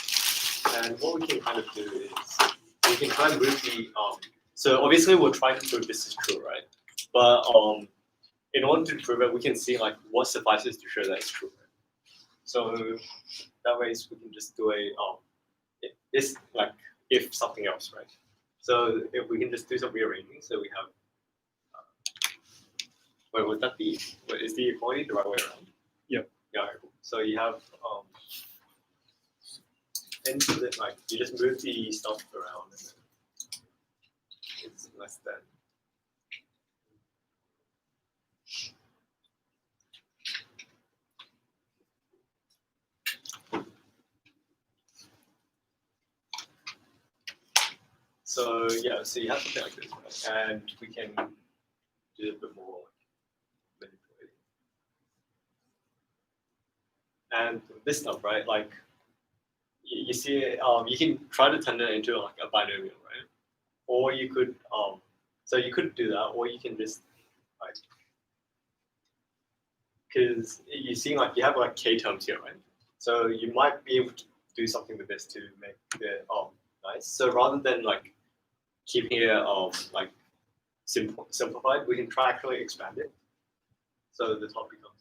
And what we can kind of do is we can try and move the so obviously we're trying to prove this is true, right? But in order to prove it, we can see like what suffices to show that it's true. Right? So that way we can just do a it's like if something else, right? So if we can just do some rearranging, so we have wait, would that be? Is the equality the right way around? Yep. Yeah. Cool. So you have and so that like you just move the stuff around and then it's less than. So yeah, so you have something like this, right? And we can do a bit more manipulating. And this stuff, right? Like you see, you can try to turn it into like a binomial, right? Or you could, so you could do that, or you can just like, because you see, like you have like k terms here, right? So you might be able to do something with this to make it nice. So rather than like keeping it like simplified, we can try actually expand it. So the top becomes.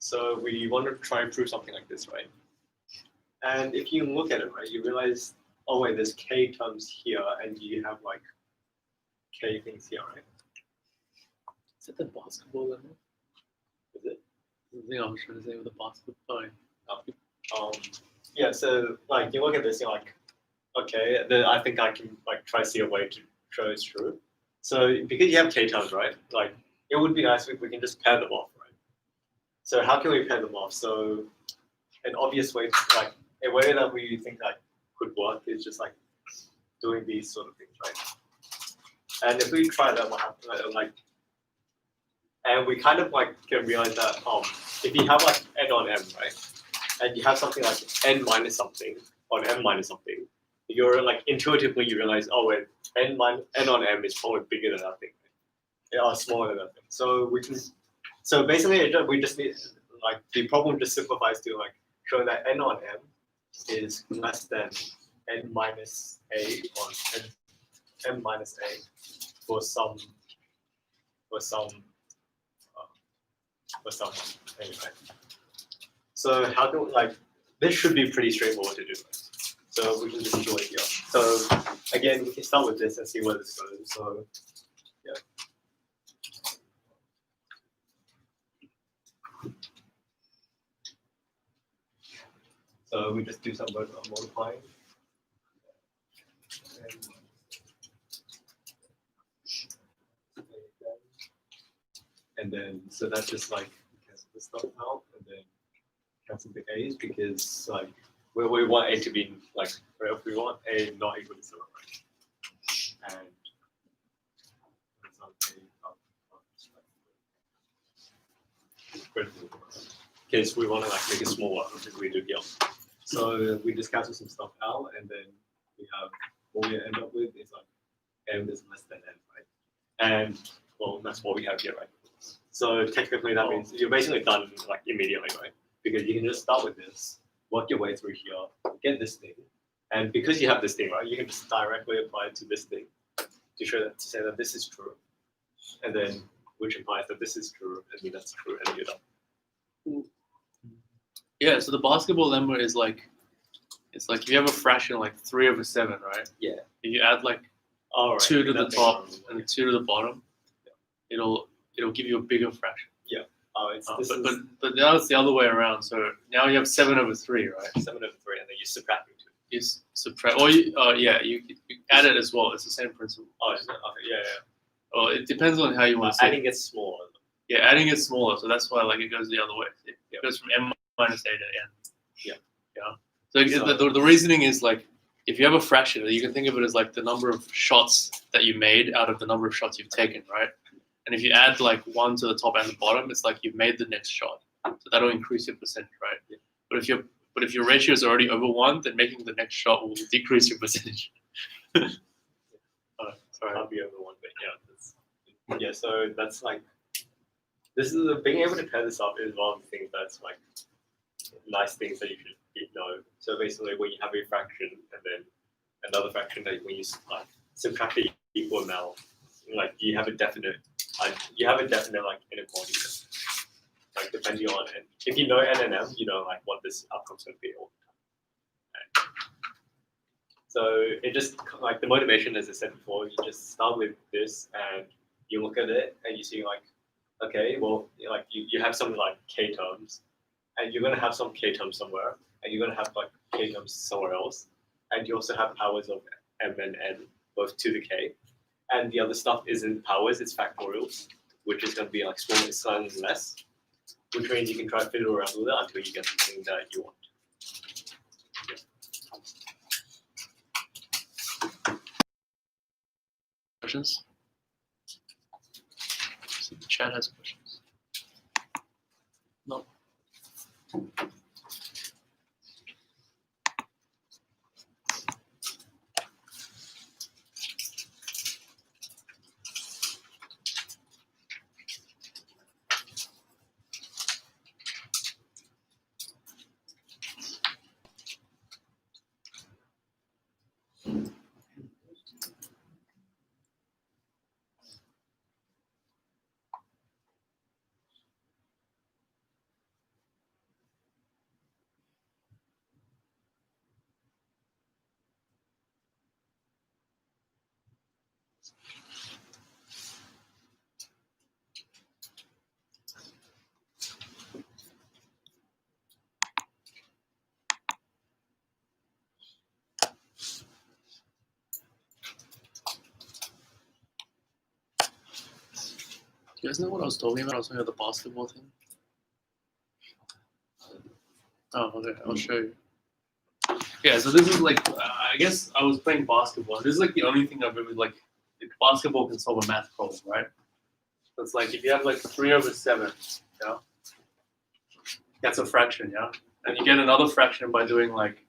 So we want to try and prove something like this, right? And if you look at it, right, you realize, oh wait, there's k terms here, and you have like k things here, right? Is that the basketball lemma? Is it? The thing I was trying to say with the basketball. Yeah. So like you look at this, you're like, okay, then I think I can like try to see a way to show it's true. So because you have k terms, right? Like it would be nice if we can just pair them off, right? So how can we pair them off? So an obvious way, like a way that we think that could work is just like doing these sort of things, right? And if we try that, what happens? Like, and we kind of like can realize that if you have like n on m, right, and you have something like n minus something on m minus something, you're like intuitively you realize, oh wait, n on m is probably bigger than that thing, or smaller than that thing. So we can. So basically, we just need like the problem just simplifies to like show that n on m is less than n minus a on m minus a for some anyway. So how do like this should be pretty straightforward to do. So we can just do it here. So again, we can start with this and see where this goes. So yeah. So we just do some work on multiplying. And then, so that's just like cancel this stuff out and then cancel the a's because like we want a to be like, if we want a not equal to 0, right? And it's not because we want to like make it smaller because we do here. So we just cancel some stuff out and then we have what we end up with is like m is less than n, right? And well, that's what we have here, right? So technically that means you're basically done like immediately, right? Because you can just start with this, work your way through here, get this thing, and because you have this thing, right, you can just directly apply it to this thing to show that, to say that this is true, and then which implies that this is true, and that's true, and you're done. Yeah, so the basketball lemma is like, it's like if you have a fraction like 3/7, right? Yeah. If you add like All right. 2 to the that top makes sense. and 2 to the bottom, it'll give you a bigger fraction. Oh, it's this is But now it's the other way around. So now you have 7/3, right? 7/3, and then you're subtracting 2. You subtract, or you add it as well. It's the same principle. Oh, isn't it? Okay, yeah. Well, it depends on how you want to say it. Adding gets smaller. Yeah, adding it smaller, so that's why like it goes the other way. It Yep. goes from m minus a to n. Yeah. Yeah. So the reasoning is like if you have a fraction, you can think of it as like the number of shots that you made out of the number of shots you've taken, right? And if you add like 1 to the top and the bottom, it's like you've made the next shot. So that'll increase your percentage, right? Yeah. But But if your ratio is already over 1, then making the next shot will decrease your percentage. Sorry. Can't be over 1, but yeah, so that's like, this is being able to pair this up is one of the things that's like nice things that you should know. So basically, when you have a fraction and then another fraction that when you like subtract the equal amount, like you have a definite like inequality. Like depending on it, if you know N and M, you know like what this outcome's going to be all the time. So it just like the motivation, as I said before, you just start with this and you look at it and you see like, okay, well, like you have some like k terms, and you're going to have some k terms somewhere, and you're going to have like k terms somewhere else, and you also have powers of m and n both to the k, and the other stuff isn't powers, it's factorials, which is going to be like smaller, slightly less, which means you can try to fiddle around with it until you get the thing that you want. Questions? So the chat has questions. No. Do you guys know what I was talking about? I was talking about the basketball thing. Oh, okay. I'll show you. Yeah, so this is like, I guess I was playing basketball. This is like the only thing I've ever like, basketball can solve a math problem, right? So it's like if you have like 3/7, yeah, that's a fraction, yeah, and you get another fraction by doing like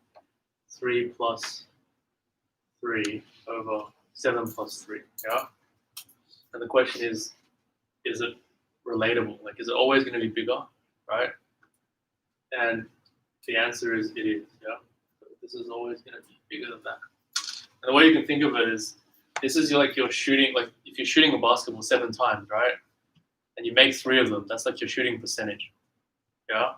3 plus 3 over 7 plus 3, yeah. And the question is it relatable? Like, is it always going to be bigger, right? And the answer is it is, yeah. This is always going to be bigger than that. And the way you can think of it is, this is like you're shooting, like if you're shooting a basketball 7 times, right? And you make 3 of them, that's like your shooting percentage, yeah?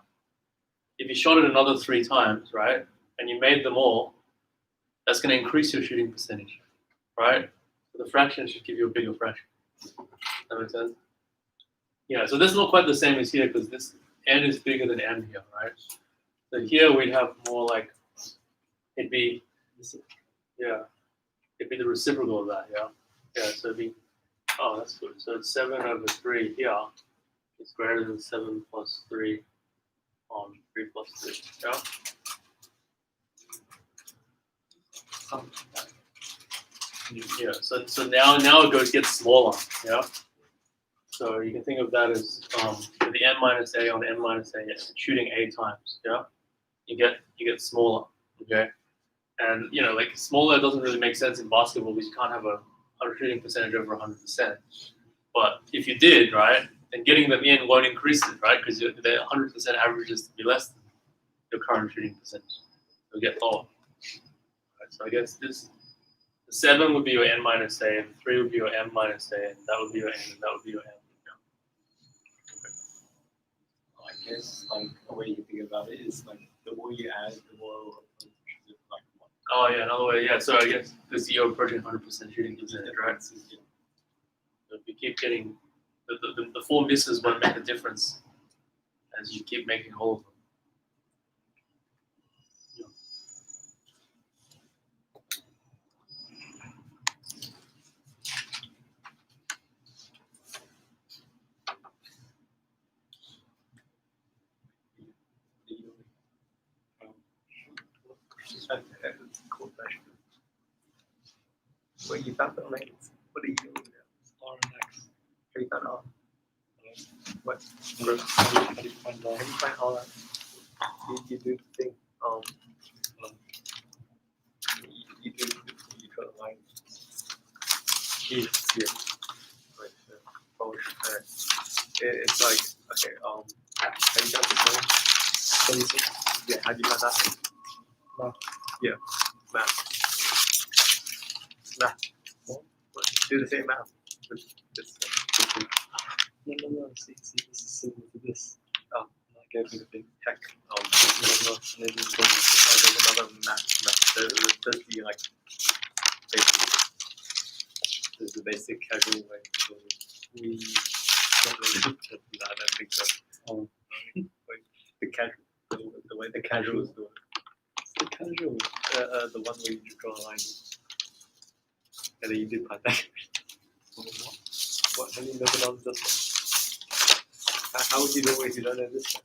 If you shot it another 3 times, right? And you made them all, that's going to increase your shooting percentage, right? So the fraction should give you a bigger fraction. That makes sense? Yeah, so this is not quite the same as here because this n is bigger than m here, right? So here we'd have more like, it'd be the reciprocal of that, yeah? Yeah, so it'd be, oh, that's good. So it's 7/3 here is greater than 7 plus 3 on 3 plus 3, yeah? Yeah, so now it gets smaller, yeah? So you can think of that as the n minus a on n minus a, shooting a times, yeah? You get smaller, okay? And you know, like smaller doesn't really make sense in basketball because you can't have a shooting percentage over 100%. But if you did, right, then getting them in won't increase it, right? Because the 100% averages to be less than your current shooting percentage. You'll get lower. Right, so I guess the 7 would be your n minus a, and 3 would be your m minus a, and that would be your n, and that would be your m. I guess like a way you think about it is like the more you add, the more like one. Oh yeah, another way, yeah. So I guess this you're approaching 100% shooting percentage, right? So if you keep getting the 4 misses won't make a difference as you keep making all of them. That's a cool question. What you found out, mate? What are you doing now? R and X. Have you found R? What? How do you find R? Have you found R? You do the thing you draw a line here. Right there. Forward. It's like okay. How do you got the phone? What do you think? Yeah. How do you got that? Math. Yeah. Math. What? Do the same math. With this. No. See, this is similar to this. Oh. Like everything. Heck. There's There's another math. There's the like basic. There's the basic casual way. We not really. I don't think so. Like the casual, the way the casuals do it. It's the casual. The one where you draw a line. And then you do Pythagoras. What? Have you never done this one? How would you do it if you don't know this one?